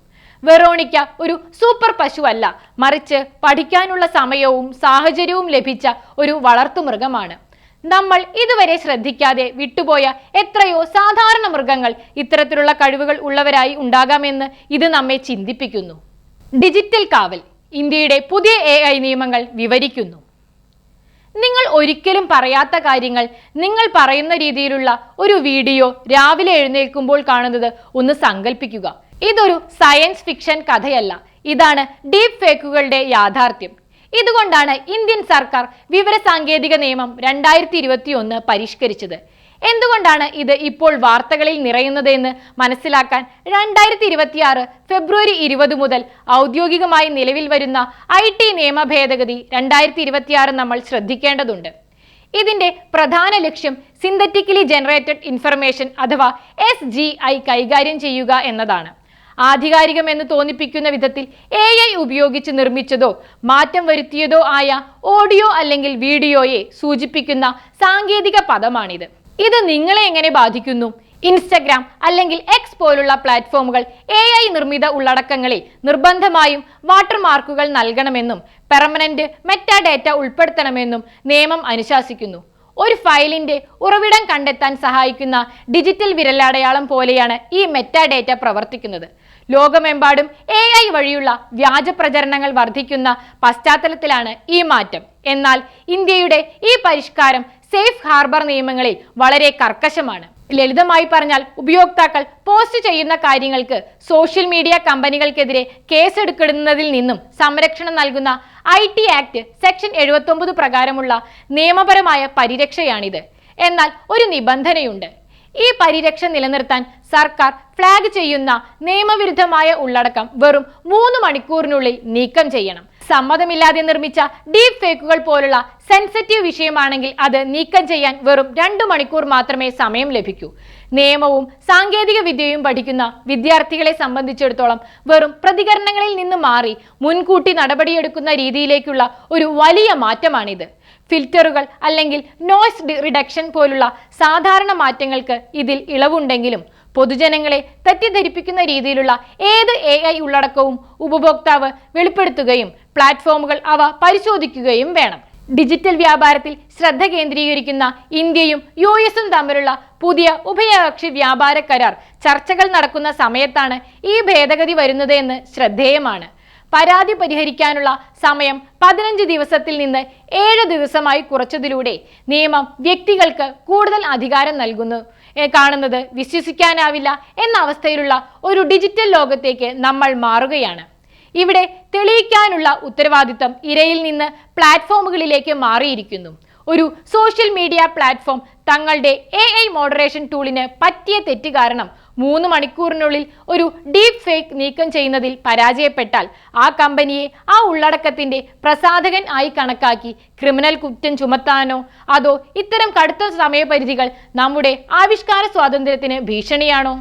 വെറോണിക്ക ഒരു സൂപ്പർ പശുവല്ല, മറിച്ച് പഠിക്കാനുള്ള സമയവും സാഹചര്യവും ലഭിച്ച ഒരു വളർത്തുമൃഗമാണ്. നമ്മൾ ഇതുവരെ ശ്രദ്ധിക്കാതെ വിട്ടുപോയ എത്രയോ സാധാരണ മൃഗങ്ങൾ ഇത്തരത്തിലുള്ള കഴിവുകൾ ഉള്ളവരായി ഉണ്ടാകാമെന്ന് ഇത് നമ്മെ ചിന്തിപ്പിക്കുന്നു. ഡിജിറ്റൽ കാവൽ ഇന്ത്യയുടെ പുതിയ AI നിയമങ്ങൾ വിവരിക്കുന്നു. നിങ്ങൾ ഒരിക്കലും പറയാത്ത കാര്യങ്ങൾ നിങ്ങൾ പറയുന്ന രീതിയിലുള്ള ഒരു വീഡിയോ രാവിലെ എഴുന്നേൽക്കുമ്പോൾ കാണുന്നത് ഒന്ന് സങ്കല്പിക്കുക. ഇതൊരു സയൻസ് ഫിക്ഷൻ കഥയല്ല, ഇതാണ് ഡീപ് ഫേക്കുകളുടെ യാഥാർത്ഥ്യം. ഇതുകൊണ്ടാണ് ഇന്ത്യൻ സർക്കാർ വിവരസാങ്കേതിക നിയമം 2021 പരിഷ്കരിച്ചത്. എന്തുകൊണ്ടാണ് ഇത് ഇപ്പോൾ വാർത്തകളിൽ നിറയുന്നത് എന്ന് മനസ്സിലാക്കാൻ 2026 ഫെബ്രുവരി 20 മുതൽ ഔദ്യോഗികമായി നിലവിൽ വരുന്ന IT നിയമ ഭേദഗതി 2026 നമ്മൾ ശ്രദ്ധിക്കേണ്ടതുണ്ട്. ഇതിന്റെ പ്രധാന ലക്ഷ്യം സിന്തറ്റിക്കലി ജനറേറ്റഡ് ഇൻഫർമേഷൻ അഥവാ SGI കൈകാര്യം ചെയ്യുക എന്നതാണ്. ആധികാരികമെന്ന് തോന്നിപ്പിക്കുന്ന വിധത്തിൽ AI ഉപയോഗിച്ച് നിർമ്മിച്ചതോ മാറ്റം വരുത്തിയതോ ആയ ഓഡിയോ അല്ലെങ്കിൽ വീഡിയോയെ സൂചിപ്പിക്കുന്ന സാങ്കേതിക പദമാണിത്. ഇത് നിങ്ങളെ എങ്ങനെ ബാധിക്കുന്നു? ഇൻസ്റ്റഗ്രാം അല്ലെങ്കിൽ X പോലുള്ള പ്ലാറ്റ്ഫോമുകൾ AI നിർമ്മിത ഉള്ളടക്കങ്ങളിൽ നിർബന്ധമായും വാട്ടർമാർക്കുകൾ നൽകണമെന്നും പെർമനന്റ് മെറ്റാഡേറ്റ ഉൾപ്പെടുത്തണമെന്നും നിയമം അനുശാസിക്കുന്നു. ഒരു ഫയലിന്റെ ഉറവിടം കണ്ടെത്താൻ സഹായിക്കുന്ന ഡിജിറ്റൽ വിരലടയാളം പോലെയാണ് ഈ മെറ്റാഡേറ്റ പ്രവർത്തിക്കുന്നത്. ലോകമെമ്പാടും AI വഴിയുള്ള വ്യാജ പ്രചരണങ്ങൾ വർദ്ധിക്കുന്ന പശ്ചാത്തലത്തിലാണ് ഈ മാറ്റം. എന്നാൽ ഇന്ത്യയുടെ ഈ പരിഷ്കാരം സേഫ് ഹാർബർ നിയമങ്ങളിൽ വളരെ കർക്കശമാണ്. ലളിതമായി പറഞ്ഞാൽ, ഉപയോക്താക്കൾ പോസ്റ്റ് ചെയ്യുന്ന കാര്യങ്ങൾക്ക് സോഷ്യൽ മീഡിയ കമ്പനികൾക്കെതിരെ കേസെടുക്കുന്നതിൽ നിന്നും സംരക്ഷണം നൽകുന്ന IT ആക്ട് സെക്ഷൻ 79 പ്രകാരമുള്ള നിയമപരമായ പരിരക്ഷയാണിത്. എന്നാൽ ഒരു നിബന്ധനയുണ്ട്. ഈ പരിരക്ഷ നിലനിർത്താൻ സർക്കാർ ഫ്ലാഗ് ചെയ്യുന്ന നിയമവിരുദ്ധമായ ഉള്ളടക്കം വെറും 3 മണിക്കൂറിനുള്ളിൽ നീക്കം ചെയ്യണം. സമ്മതമില്ലാതെ നിർമ്മിച്ച ഡീപ് ഫേക്കുകൾ പോലുള്ള സെൻസിറ്റീവ് വിഷയമാണെങ്കിൽ അത് നീക്കം ചെയ്യാൻ വെറും 2 മണിക്കൂർ മാത്രമേ സമയം ലഭിക്കൂ. നിയമവും സാങ്കേതിക വിദ്യയും പഠിക്കുന്ന വിദ്യാർത്ഥികളെ സംബന്ധിച്ചിടത്തോളം വെറും പ്രതികരണങ്ങളിൽ നിന്ന് മാറി മുൻകൂട്ടി നടപടിയെടുക്കുന്ന രീതിയിലേക്കുള്ള ഒരു വലിയ മാറ്റമാണിത്. ഫിൽറ്ററുകൾ അല്ലെങ്കിൽ നോയ്സ് റിഡക്ഷൻ പോലുള്ള സാധാരണ മാറ്റങ്ങൾക്ക് ഇതിൽ ഇളവുണ്ടെങ്കിലും പൊതുജനങ്ങളെ തെറ്റിദ്ധരിപ്പിക്കുന്ന രീതിയിലുള്ള ഏത് AI ഉള്ളടക്കവും ഉപഭോക്താവ് വെളിപ്പെടുത്തുകയും പ്ലാറ്റ്ഫോമുകൾ അവ പരിശോധിക്കുകയും വേണം. ഡിജിറ്റൽ വ്യാപാരത്തിൽ ശ്രദ്ധ കേന്ദ്രീകരിക്കുന്ന ഇന്ത്യയും US-ഉം തമ്മിലുള്ള പുതിയ ഉഭയകക്ഷി വ്യാപാര കരാർ ചർച്ചകൾ നടക്കുന്ന സമയത്താണ് ഈ ഭേദഗതി വരുന്നത് എന്ന് ശ്രദ്ധേയമാണ്. പരാതി പരിഹരിക്കാനുള്ള സമയം 15 ദിവസത്തിൽ നിന്ന് 7 ദിവസമായി കുറച്ചതിലൂടെ നിയമം വ്യക്തികൾക്ക് കൂടുതൽ അധികാരം നൽകുന്നു കാണുന്നത് വിശ്വസിക്കാനാവില്ല എന്ന അവസ്ഥയിലുള്ള ഒരു ഡിജിറ്റൽ ലോകത്തേക്ക് നമ്മൾ മാറുകയാണ്. ഇവിടെ തെളിയിക്കാനുള്ള ഉത്തരവാദിത്തം ഇരയിൽ നിന്ന് പ്ലാറ്റ്ഫോമുകളിലേക്ക് മാറിയിരിക്കുന്നു. ഒരു സോഷ്യൽ മീഡിയ പ്ലാറ്റ്ഫോം തങ്ങളുടെ AI മോഡറേഷൻ ടൂളിന് പറ്റിയ തെറ്റ് കാരണം 3 മണിക്കൂറിനുള്ളിൽ ഒരു ഡീപ് ഫേക്ക് നീക്കം ചെയ്യുന്നതിൽ പരാജയപ്പെട്ടാൽ ആ കമ്പനിയെ ആ ഉള്ളടക്കത്തിന്റെ പ്രസാധകൻ ആയി കണക്കാക്കി ക്രിമിനൽ കുറ്റം ചുമത്താനോ അതോ ഇത്തരം കടുത്ത സമയപരിധികൾ നമ്മുടെ ആവിഷ്കാര സ്വാതന്ത്ര്യത്തിന് ഭീഷണിയാണോ?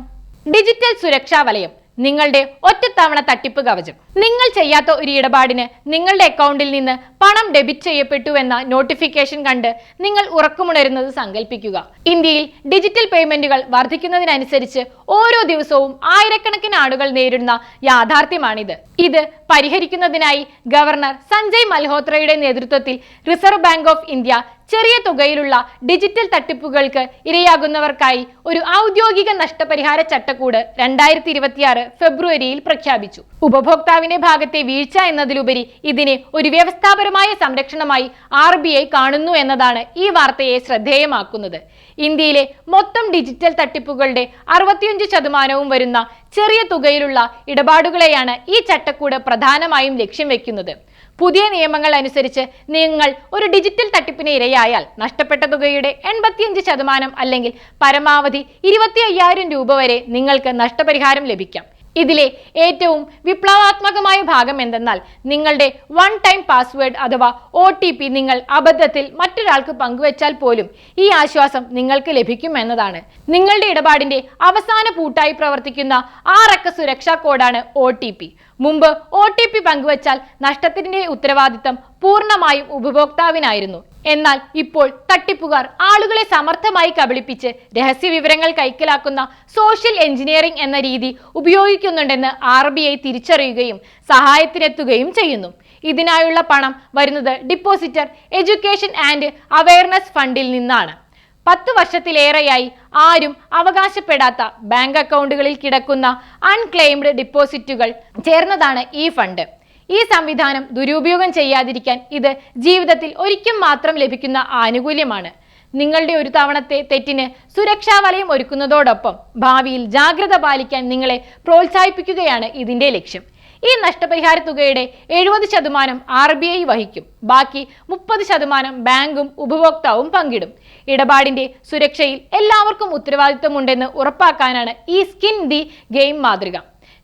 ഡിജിറ്റൽ സുരക്ഷാ വലയം നിങ്ങളുടെ ഒറ്റത്തവണ തട്ടിപ്പ് കവചം. നിങ്ങൾ ചെയ്യാത്ത ഒരു ഇടപാടിന് നിങ്ങളുടെ അക്കൗണ്ടിൽ നിന്ന് പണം ഡെബിറ്റ് ചെയ്യപ്പെട്ടു എന്ന നോട്ടിഫിക്കേഷൻ കണ്ട് നിങ്ങൾ ഉറക്കമുണരുന്നത് സങ്കല്പിക്കുക. ഇന്ത്യയിൽ ഡിജിറ്റൽ പേയ്മെന്റുകൾ വർദ്ധിക്കുന്നതിനനുസരിച്ച് ഓരോ ദിവസവും ആയിരക്കണക്കിന് ആളുകൾ നേരിടുന്ന യാഥാർത്ഥ്യമാണിത്. ഇത് പരിഹരിക്കുന്നതിനായി ഗവർണർ സഞ്ജയ് മൽഹോത്രയുടെ നേതൃത്വത്തിൽ റിസർവ് ബാങ്ക് ഓഫ് ഇന്ത്യ ചെറിയ തുകയിലുള്ള ഡിജിറ്റൽ തട്ടിപ്പുകൾക്ക് ഇരയാകുന്നവർക്കായി ഒരു ഔദ്യോഗിക നഷ്ടപരിഹാര ചട്ടക്കൂട് 2026 ഫെബ്രുവരിയിൽ പ്രഖ്യാപിച്ചു. ഉപഭോക്താവിന്റെ ഭാഗത്തെ വീഴ്ച എന്നതിലുപരി ഇതിനെ ഒരു വ്യവസ്ഥാപരമായ സംരക്ഷണമായി RBI കാണുന്നു എന്നതാണ് ഈ വാർത്തയെ ശ്രദ്ധേയമാക്കുന്നത്. ഇന്ത്യയിലെ മൊത്തം ഡിജിറ്റൽ തട്ടിപ്പുകളുടെ 65% വരുന്ന ചെറിയ തുകയിലുള്ള ഇടപാടുകളെയാണ് ഈ ചട്ടക്കൂട് പ്രധാനമായും ലക്ഷ്യം വെക്കുന്നത്. പുതിയ നിയമങ്ങൾ അനുസരിച്ച് നിങ്ങൾ ഒരു ഡിജിറ്റൽ തട്ടിപ്പിന് ഇരയായാൽ നഷ്ടപ്പെട്ട തുകയുടെ 85% അല്ലെങ്കിൽ പരമാവധി 25,000 രൂപ വരെ നിങ്ങൾക്ക് നഷ്ടപരിഹാരം ലഭിക്കാം. ഇതിലെ ഏറ്റവും വിപ്ലവാത്മകമായ ഭാഗം എന്തെന്നാൽ നിങ്ങളുടെ വൺ ടൈം പാസ്വേഡ് അഥവാ OTP നിങ്ങൾ അബദ്ധത്തിൽ മറ്റൊരാൾക്ക് പങ്കുവച്ചാൽ പോലും ഈ ആശ്വാസം നിങ്ങൾക്ക് ലഭിക്കും എന്നതാണ്. നിങ്ങളുടെ ഇടപാടിന്റെ അവസാന പൂട്ടായി പ്രവർത്തിക്കുന്ന 6 അക്ക സുരക്ഷാ കോഡാണ് OTP. മുമ്പ് OTP പങ്കുവച്ചാൽ നഷ്ടത്തിന്റെ ഉത്തരവാദിത്തം പൂർണ്ണമായും ഉപഭോക്താവിനായിരുന്നു. എന്നാൽ ഇപ്പോൾ തട്ടിപ്പുകാർ ആളുകളെ സമർത്ഥമായി കബളിപ്പിച്ച് രഹസ്യ വിവരങ്ങൾ കൈക്കലാക്കുന്ന സോഷ്യൽ എഞ്ചിനീയറിംഗ് എന്ന രീതി ഉപയോഗിക്കുന്നുണ്ടെന്ന് RBI തിരിച്ചറിയുകയും സഹായത്തിനെത്തുകയും ചെയ്യുന്നു. ഇതിനായുള്ള പണം വരുന്നത് ഡിപ്പോസിറ്റർ എഡ്യൂക്കേഷൻ ആൻഡ് അവയർനെസ് ഫണ്ടിൽ നിന്നാണ്. 10 വർഷത്തിലേറെയായി ആരും അവകാശപ്പെടാത്ത ബാങ്ക് അക്കൗണ്ടുകളിൽ കിടക്കുന്ന അൺക്ലെയിംഡ് ഡിപ്പോസിറ്റുകൾ ചേർന്നതാണ് ഈ ഫണ്ട്. ഈ സംവിധാനം ദുരുപയോഗം ചെയ്യാതിരിക്കാൻ ഇത് ജീവിതത്തിൽ ഒരിക്കൽ മാത്രം ലഭിക്കുന്ന ആനുകൂല്യമാണ്. നിങ്ങളുടെ ഒരു തവണത്തെ തെറ്റിന് സുരക്ഷാ വലയം ഒരുക്കുന്നതോടൊപ്പം ഭാവിയിൽ ജാഗ്രത പാലിക്കാൻ നിങ്ങളെ പ്രോത്സാഹിപ്പിക്കുകയാണ് ഇതിന്റെ ലക്ഷ്യം. ഈ നഷ്ടപരിഹാര തുകയുടെ 70% RBI വഹിക്കും. ബാക്കി 30% ബാങ്കും ഉപഭോക്താവും പങ്കിടും. ഇടപാടിന്റെ സുരക്ഷയിൽ എല്ലാവർക്കും ഉത്തരവാദിത്തമുണ്ടെന്ന് ഉറപ്പാക്കാനാണ് ഈ സ്കിൻ ദി ഗെയിം മാതൃക.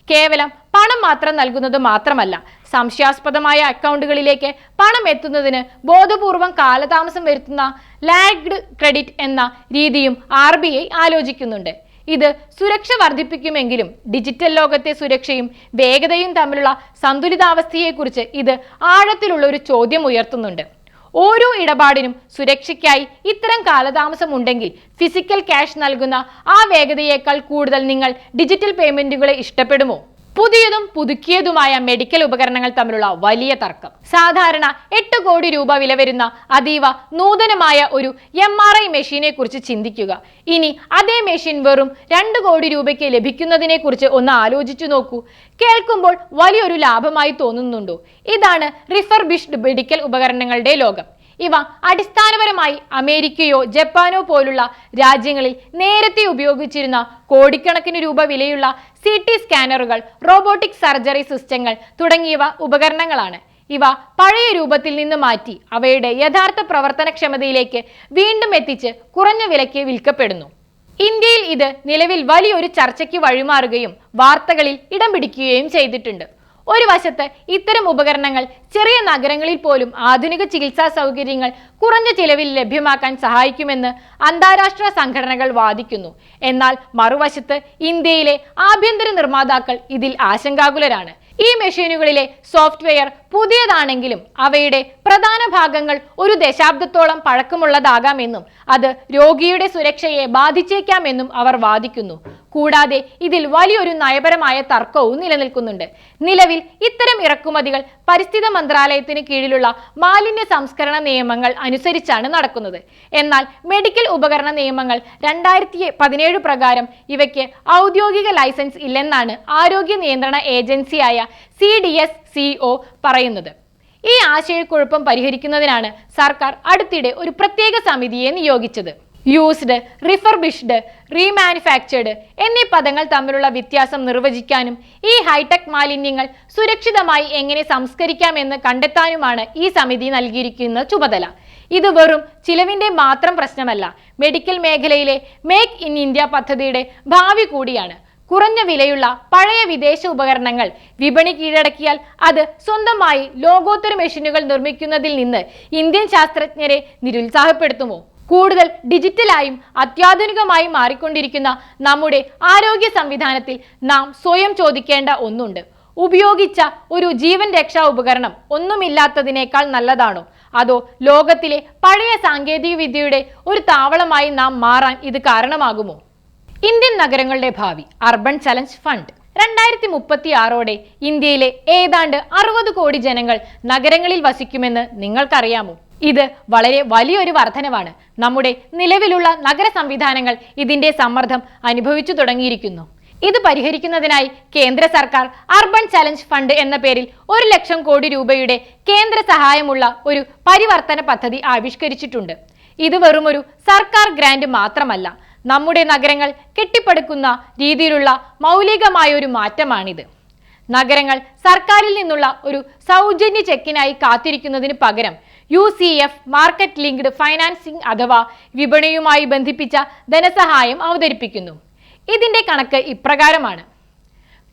കേവലം പണം മാത്രം നൽകുന്നത് മാത്രമല്ല, സംശയാസ്പദമായ അക്കൗണ്ടുകളിലേക്ക് പണം എത്തുന്നതിന് ബോധപൂർവം കാലതാമസം വരുത്തുന്ന ലാഗ്ഡ് ക്രെഡിറ്റ് എന്ന രീതിയും RBI ആലോചിക്കുന്നുണ്ട്. ഇത് സുരക്ഷ വർദ്ധിപ്പിക്കുമെങ്കിലും ഡിജിറ്റൽ ലോകത്തെ സുരക്ഷയും വേഗതയും തമ്മിലുള്ള സന്തുലിതാവസ്ഥയെക്കുറിച്ച് ഇത് ആഴത്തിലുള്ള ഒരു ചോദ്യം ഉയർത്തുന്നുണ്ട്. ഓരോ ഇടപാടിനും സുരക്ഷയ്ക്കായി ഇത്തരം കാലതാമസം ഉണ്ടെങ്കിൽ ഫിസിക്കൽ ക്യാഷ് നൽകുന്ന ആ വേഗതയേക്കാൾ കൂടുതൽ നിങ്ങൾ ഡിജിറ്റൽ പേയ്മെന്റുകളെ ഇഷ്ടപ്പെടുമോ? പുതിയതും പുതുക്കിയതുമായ മെഡിക്കൽ ഉപകരണങ്ങൾ തമ്മിലുള്ള വലിയ തർക്കം. സാധാരണ 8 കോടി രൂപ വില വരുന്ന അതീവ നൂതനമായ ഒരു MRI മെഷീനെ കുറിച്ച് ചിന്തിക്കുക. ഇനി അതേ മെഷീൻ വെറും 2 കോടി രൂപയ്ക്ക് ലഭിക്കുന്നതിനെ കുറിച്ച് ഒന്ന് ആലോചിച്ചു നോക്കൂ. കേൾക്കുമ്പോൾ വലിയൊരു ലാഭമായി തോന്നുന്നുണ്ടോ? ഇതാണ് റിഫർബിഷ്ഡ് മെഡിക്കൽ ഉപകരണങ്ങളുടെ ലോകം. ഇവ അടിസ്ഥാനപരമായി അമേരിക്കയോ ജപ്പാനോ പോലുള്ള രാജ്യങ്ങളിൽ നേരത്തെ ഉപയോഗിച്ചിരുന്ന കോടിക്കണക്കിന് രൂപ വിലയുള്ള CT സ്കാനറുകൾ, റോബോട്ടിക് സർജറി സിസ്റ്റങ്ങൾ തുടങ്ങിയവ ഉപകരണങ്ങളാണ്. ഇവ പഴയ രൂപത്തിൽ നിന്ന് മാറ്റി അവയുടെ യഥാർത്ഥ പ്രവർത്തനക്ഷമതയിലേക്ക് വീണ്ടും എത്തിച്ച് കുറഞ്ഞ വിലയ്ക്ക് വിൽക്കപ്പെടുന്നു. ഇന്ത്യയിൽ ഇത് നിലവിൽ വലിയൊരു ചർച്ചയ്ക്ക് വഴിമാറുകയും വാർത്തകളിൽ ഇടം പിടിക്കുകയും ചെയ്തിട്ടുണ്ട്. ഒരു വശത്ത് ഇത്തരം ഉപകരണങ്ങൾ ചെറിയ നഗരങ്ങളിൽ പോലും ആധുനിക ചികിത്സാ സൗകര്യങ്ങൾ കുറഞ്ഞ ചിലവിൽ ലഭ്യമാക്കാൻ സഹായിക്കുമെന്ന് അന്താരാഷ്ട്ര സംഘടനകൾ വാദിക്കുന്നു. എന്നാൽ മറുവശത്ത് ഇന്ത്യയിലെ ആഭ്യന്തര നിർമ്മാതാക്കൾ ഇതിൽ ആശങ്കാകുലരാണ്. ഈ മെഷീനുകളിലെ സോഫ്റ്റ്വെയർ പുതിയതാണെങ്കിലും അവയുടെ പ്രധാന ഭാഗങ്ങൾ ഒരു ദശാബ്ദത്തോളം പഴക്കമുള്ളതാകാമെന്നും അത് രോഗിയുടെ സുരക്ഷയെ ബാധിച്ചേക്കാമെന്നും അവർ വാദിക്കുന്നു. കൂടാതെ ഇതിൽ വലിയൊരു നയപരമായ തർക്കവും നിലനിൽക്കുന്നുണ്ട്. നിലവിൽ ഇത്തരം ഇറക്കുമതികൾ പരിസ്ഥിതി മന്ത്രാലയത്തിന് കീഴിലുള്ള മാലിന്യ സംസ്കരണ നിയമങ്ങൾ അനുസരിച്ചാണ് നടക്കുന്നത്. എന്നാൽ മെഡിക്കൽ ഉപകരണ നിയമങ്ങൾ 2017 പ്രകാരം ഇവയ്ക്ക് ഔദ്യോഗിക ലൈസൻസ് ഇല്ലെന്നാണ് ആരോഗ്യ നിയന്ത്രണ ഏജൻസിയായ CDSCO പറയുന്നത്. ഈ ആശയക്കുഴപ്പം പരിഹരിക്കുന്നതിനാണ് സർക്കാർ അടുത്തിടെ ഒരു പ്രത്യേക സമിതിയെ നിയോഗിച്ചത്. യൂസ്ഡ്, റിഫർബിഷ്ഡ്, റീമാനുഫാക്ചേർഡ് എന്നീ പദങ്ങൾ തമ്മിലുള്ള വ്യത്യാസം നിർവചിക്കാനും ഈ ഹൈടെക് മാലിന്യങ്ങൾ സുരക്ഷിതമായി എങ്ങനെ സംസ്കരിക്കാമെന്ന് കണ്ടെത്താനുമാണ് ഈ സമിതി നൽകിയിരിക്കുന്ന ചുമതല. ഇത് വെറും ചിലവിന്റെ മാത്രം പ്രശ്നമല്ല, മെഡിക്കൽ മേഖലയിലെ മേക്ക് ഇൻ ഇന്ത്യ പദ്ധതിയുടെ ഭാവി കൂടിയാണ്. കുറഞ്ഞ വിലയുള്ള പഴയ വിദേശ ഉപകരണങ്ങൾ വിപണി കീഴടക്കിയാൽ അത് സ്വന്തമായി ലോകോത്തര മെഷീനുകൾ നിർമ്മിക്കുന്നതിൽ നിന്ന് ഇന്ത്യൻ ശാസ്ത്രജ്ഞരെ നിരുത്സാഹപ്പെടുത്തുമോ? കൂടുതൽ ഡിജിറ്റലായും അത്യാധുനികമായും മാറിക്കൊണ്ടിരിക്കുന്ന നമ്മുടെ ആരോഗ്യ സംവിധാനത്തിൽ നാം സ്വയം ചോദിക്കേണ്ട ഒന്നുണ്ട്. ഉപയോഗിച്ച ഒരു ജീവൻ രക്ഷാ ഉപകരണം ഒന്നുമില്ലാത്തതിനേക്കാൾ നല്ലതാണോ? അതോ ലോകത്തിലെ പഴയ സാങ്കേതിക വിദ്യയുടെ ഒരു താവളമായി നാം മാറാൻ ഇത് കാരണമാകുമോ? ഇന്ത്യൻ നഗരങ്ങളുടെ ഭാവി അർബൻ ചലഞ്ച് ഫണ്ട് 2036ഓടെ ഇന്ത്യയിലെ ഏതാണ്ട് 60 കോടി ജനങ്ങൾ നഗരങ്ങളിൽ വസിക്കുമെന്ന് നിങ്ങൾക്കറിയാമോ? ഇത് വളരെ വലിയൊരു വർധനവാണ്. നമ്മുടെ നിലവിലുള്ള നഗര സംവിധാനങ്ങൾ ഇതിന്റെ സമ്മർദ്ദം അനുഭവിച്ചു തുടങ്ങിയിരിക്കുന്നു. ഇത് പരിഹരിക്കുന്നതിനായി കേന്ദ്ര സർക്കാർ അർബൻ ചലഞ്ച് ഫണ്ട് എന്ന പേരിൽ 1 ലക്ഷം കോടി രൂപയുടെ കേന്ദ്ര സഹായമുള്ള ഒരു പരിവർത്തന പദ്ധതി ആവിഷ്കരിച്ചിട്ടുണ്ട്. ഇത് വെറുമൊരു സർക്കാർ ഗ്രാന്റ് മാത്രമല്ല, നമ്മുടെ നഗരങ്ങൾ കെട്ടിപ്പടുക്കുന്ന രീതിയിലുള്ള മൗലികമായ ഒരു മാറ്റമാണിത്. നഗരങ്ങൾ സർക്കാരിൽ നിന്നുള്ള ഒരു സൗജന്യ ചെക്കിനായി കാത്തിരിക്കുന്നതിന് പകരം UCF മാർക്കറ്റ് ലിങ്ക്ഡ് ഫൈനാൻസിംഗ് അഥവാ വിപണിയുമായി ബന്ധിപ്പിച്ച ധനസഹായം അവതരിപ്പിക്കുന്നു. ഇതിന്റെ കണക്ക് ഇപ്രകാരമാണ്.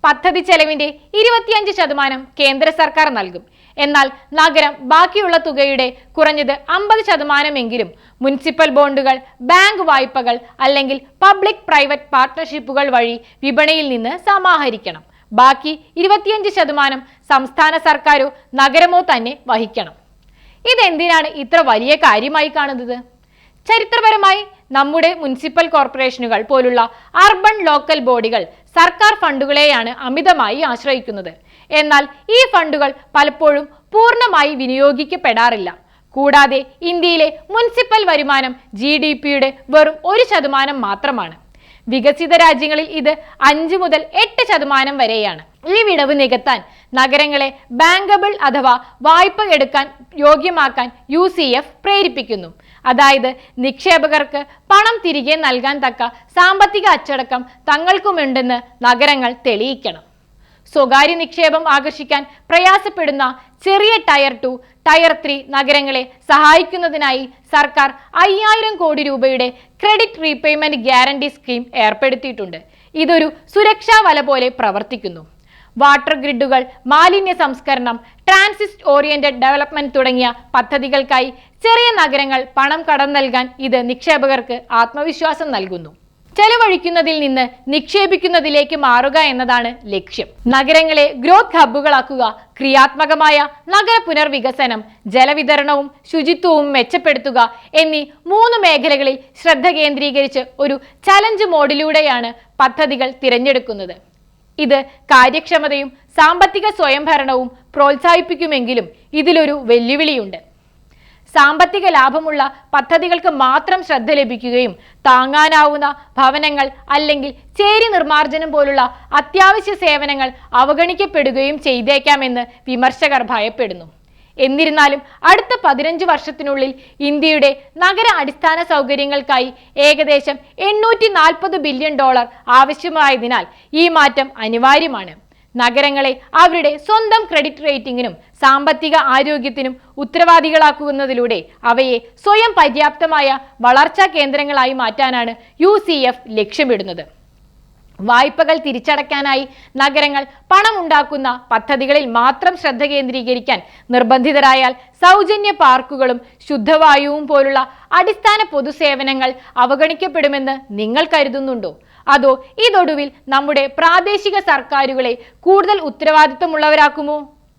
പദ്ധതി ചെലവിന്റെ 25% കേന്ദ്ര സർക്കാർ നൽകും. എന്നാൽ നഗരം ബാക്കിയുള്ള തുകയുടെ കുറഞ്ഞത് 50% മുനിസിപ്പൽ ബോണ്ടുകൾ, ബാങ്ക് വായ്പകൾ അല്ലെങ്കിൽ പബ്ലിക് പ്രൈവറ്റ് പാർട്ട്ണർഷിപ്പുകൾ വഴി വിപണിയിൽ നിന്ന് സമാഹരിക്കണം. ബാക്കി 25% സംസ്ഥാന സർക്കാരോ നഗരമോ തന്നെ വഹിക്കണം. ഇതെന്തിനാണ് ഇത്ര വലിയ കാര്യമായി കാണുന്നത്? ചരിത്രപരമായി നമ്മുടെ മുനിസിപ്പൽ കോർപ്പറേഷനുകൾ പോലുള്ള അർബൻ ലോക്കൽ ബോഡികൾ സർക്കാർ ഫണ്ടുകളെയാണ് അമിതമായി ആശ്രയിക്കുന്നത്. എന്നാൽ ഈ ഫണ്ടുകൾ പലപ്പോഴും പൂർണ്ണമായി വിനിയോഗിക്കപ്പെടാറില്ല. കൂടാതെ ഇന്ത്യയിലെ മുനിസിപ്പൽ വരുമാനം GDPയുടെ വെറും 1% മാത്രമാണ്. വികസിത രാജ്യങ്ങളിൽ ഇത് 5 മുതൽ 8% വരെയാണ്. ഈ വിടവ് നികത്താൻ നഗരങ്ങളെ ബാങ്കബിൾ അഥവാ വായ്പ എടുക്കാൻ യോഗ്യമാക്കാൻ UCF പ്രേരിപ്പിക്കുന്നു. അതായത് നിക്ഷേപകർക്ക് പണം തിരികെ നൽകാൻ തക്ക സാമ്പത്തിക അച്ചടക്കം തങ്ങൾക്കുമുണ്ടെന്ന് നഗരങ്ങൾ തെളിയിക്കണം. സ്വകാര്യ നിക്ഷേപം ആകർഷിക്കാൻ പ്രയാസപ്പെടുന്ന ചെറിയ ടയർ 2, ടയർ 3 നഗരങ്ങളെ സഹായിക്കുന്നതിനായി സർക്കാർ 5000 കോടി രൂപയുടെ ക്രെഡിറ്റ് റീപേയ്മെന്റ് ഗ്യാരണ്ടി സ്കീം ഏർപ്പെടുത്തിയിട്ടുണ്ട്. ഇതൊരു സുരക്ഷാ വല പോലെ പ്രവർത്തിക്കുന്നു. വാട്ടർ ഗ്രിഡുകൾ, മാലിന്യ സംസ്കരണം, ട്രാൻസിറ്റ് ഓറിയന്റഡ് ഡെവലപ്മെന്റ് തുടങ്ങിയ പദ്ധതികൾക്കായി ചെറിയ നഗരങ്ങൾ പണം കടം നൽകാൻ ഇത് നിക്ഷേപകർക്ക് ആത്മവിശ്വാസം നൽകുന്നു. ചെലവഴിക്കുന്നതിൽ നിന്ന് നിക്ഷേപിക്കുന്നതിലേക്ക് മാറുക എന്നതാണ് ലക്ഷ്യം. നഗരങ്ങളെ ഗ്രോത്ത് ഹബ്ബുകളാക്കുക, ക്രിയാത്മകമായ നഗര പുനർവികസനം, ജലവിതരണവും ശുചിത്വവും മെച്ചപ്പെടുത്തുക എന്നീ 3 മേഖലകളിൽ ശ്രദ്ധ കേന്ദ്രീകരിച്ച് ഒരു ചലഞ്ച് മോഡിലൂടെയാണ് പദ്ധതികൾ തിരഞ്ഞെടുക്കുന്നത്. ഇത് കാര്യക്ഷമതയും സാമ്പത്തിക സ്വയംഭരണവും പ്രോത്സാഹിപ്പിക്കുമെങ്കിലും ഇതിലൊരു വെല്ലുവിളിയുണ്ട്. സാമ്പത്തിക ലാഭമുള്ള പദ്ധതികൾക്ക് മാത്രം ശ്രദ്ധ ലഭിക്കുകയും താങ്ങാനാവുന്ന ഭവനങ്ങൾ അല്ലെങ്കിൽ ചേരി നിർമ്മാർജ്ജനം പോലുള്ള അത്യാവശ്യ സേവനങ്ങൾ അവഗണിക്കപ്പെടുകയും ചെയ്തേക്കാമെന്ന് വിമർശകർ ഭയപ്പെടുന്നു. എന്നിരുന്നാലും അടുത്ത 15 വർഷത്തിനുള്ളിൽ ഇന്ത്യയുടെ നഗര അടിസ്ഥാന സൗകര്യങ്ങൾക്കായി ഏകദേശം $840 ബില്യൺ ആവശ്യമായതിനാൽ ഈ മാറ്റം അനിവാര്യമാണ്. നഗരങ്ങളെ അവരുടെ സ്വന്തം ക്രെഡിറ്റ് റേറ്റിംഗിനും സാമ്പത്തിക ആരോഗ്യത്തിനും ഉത്തരവാദികളാക്കുന്നതിലൂടെ അവയെ സ്വയം പര്യാപ്തമായ വളർച്ചാ കേന്ദ്രങ്ങളായി മാറ്റാനാണ് UCF ലക്ഷ്യമിടുന്നത്. വായ്പകൾ തിരിച്ചടയ്ക്കാനായി നഗരങ്ങൾ പണമുണ്ടാക്കുന്ന പദ്ധതികളിൽ മാത്രം ശ്രദ്ധ കേന്ദ്രീകരിക്കാൻ നിർബന്ധിതരായാൽ സൗജന്യ പാർക്കുകളും ശുദ്ധവായുവും പോലുള്ള അടിസ്ഥാന പൊതുസേവനങ്ങൾ അവഗണിക്കപ്പെടുമെന്ന് നിങ്ങൾ കരുതുന്നുണ്ടോ? അതോ ഇതൊടുവിൽ നമ്മുടെ പ്രാദേശിക സർക്കാരുകളെ കൂടുതൽ ഉത്തരവാദിത്തമുള്ളവരാക്കുമോ?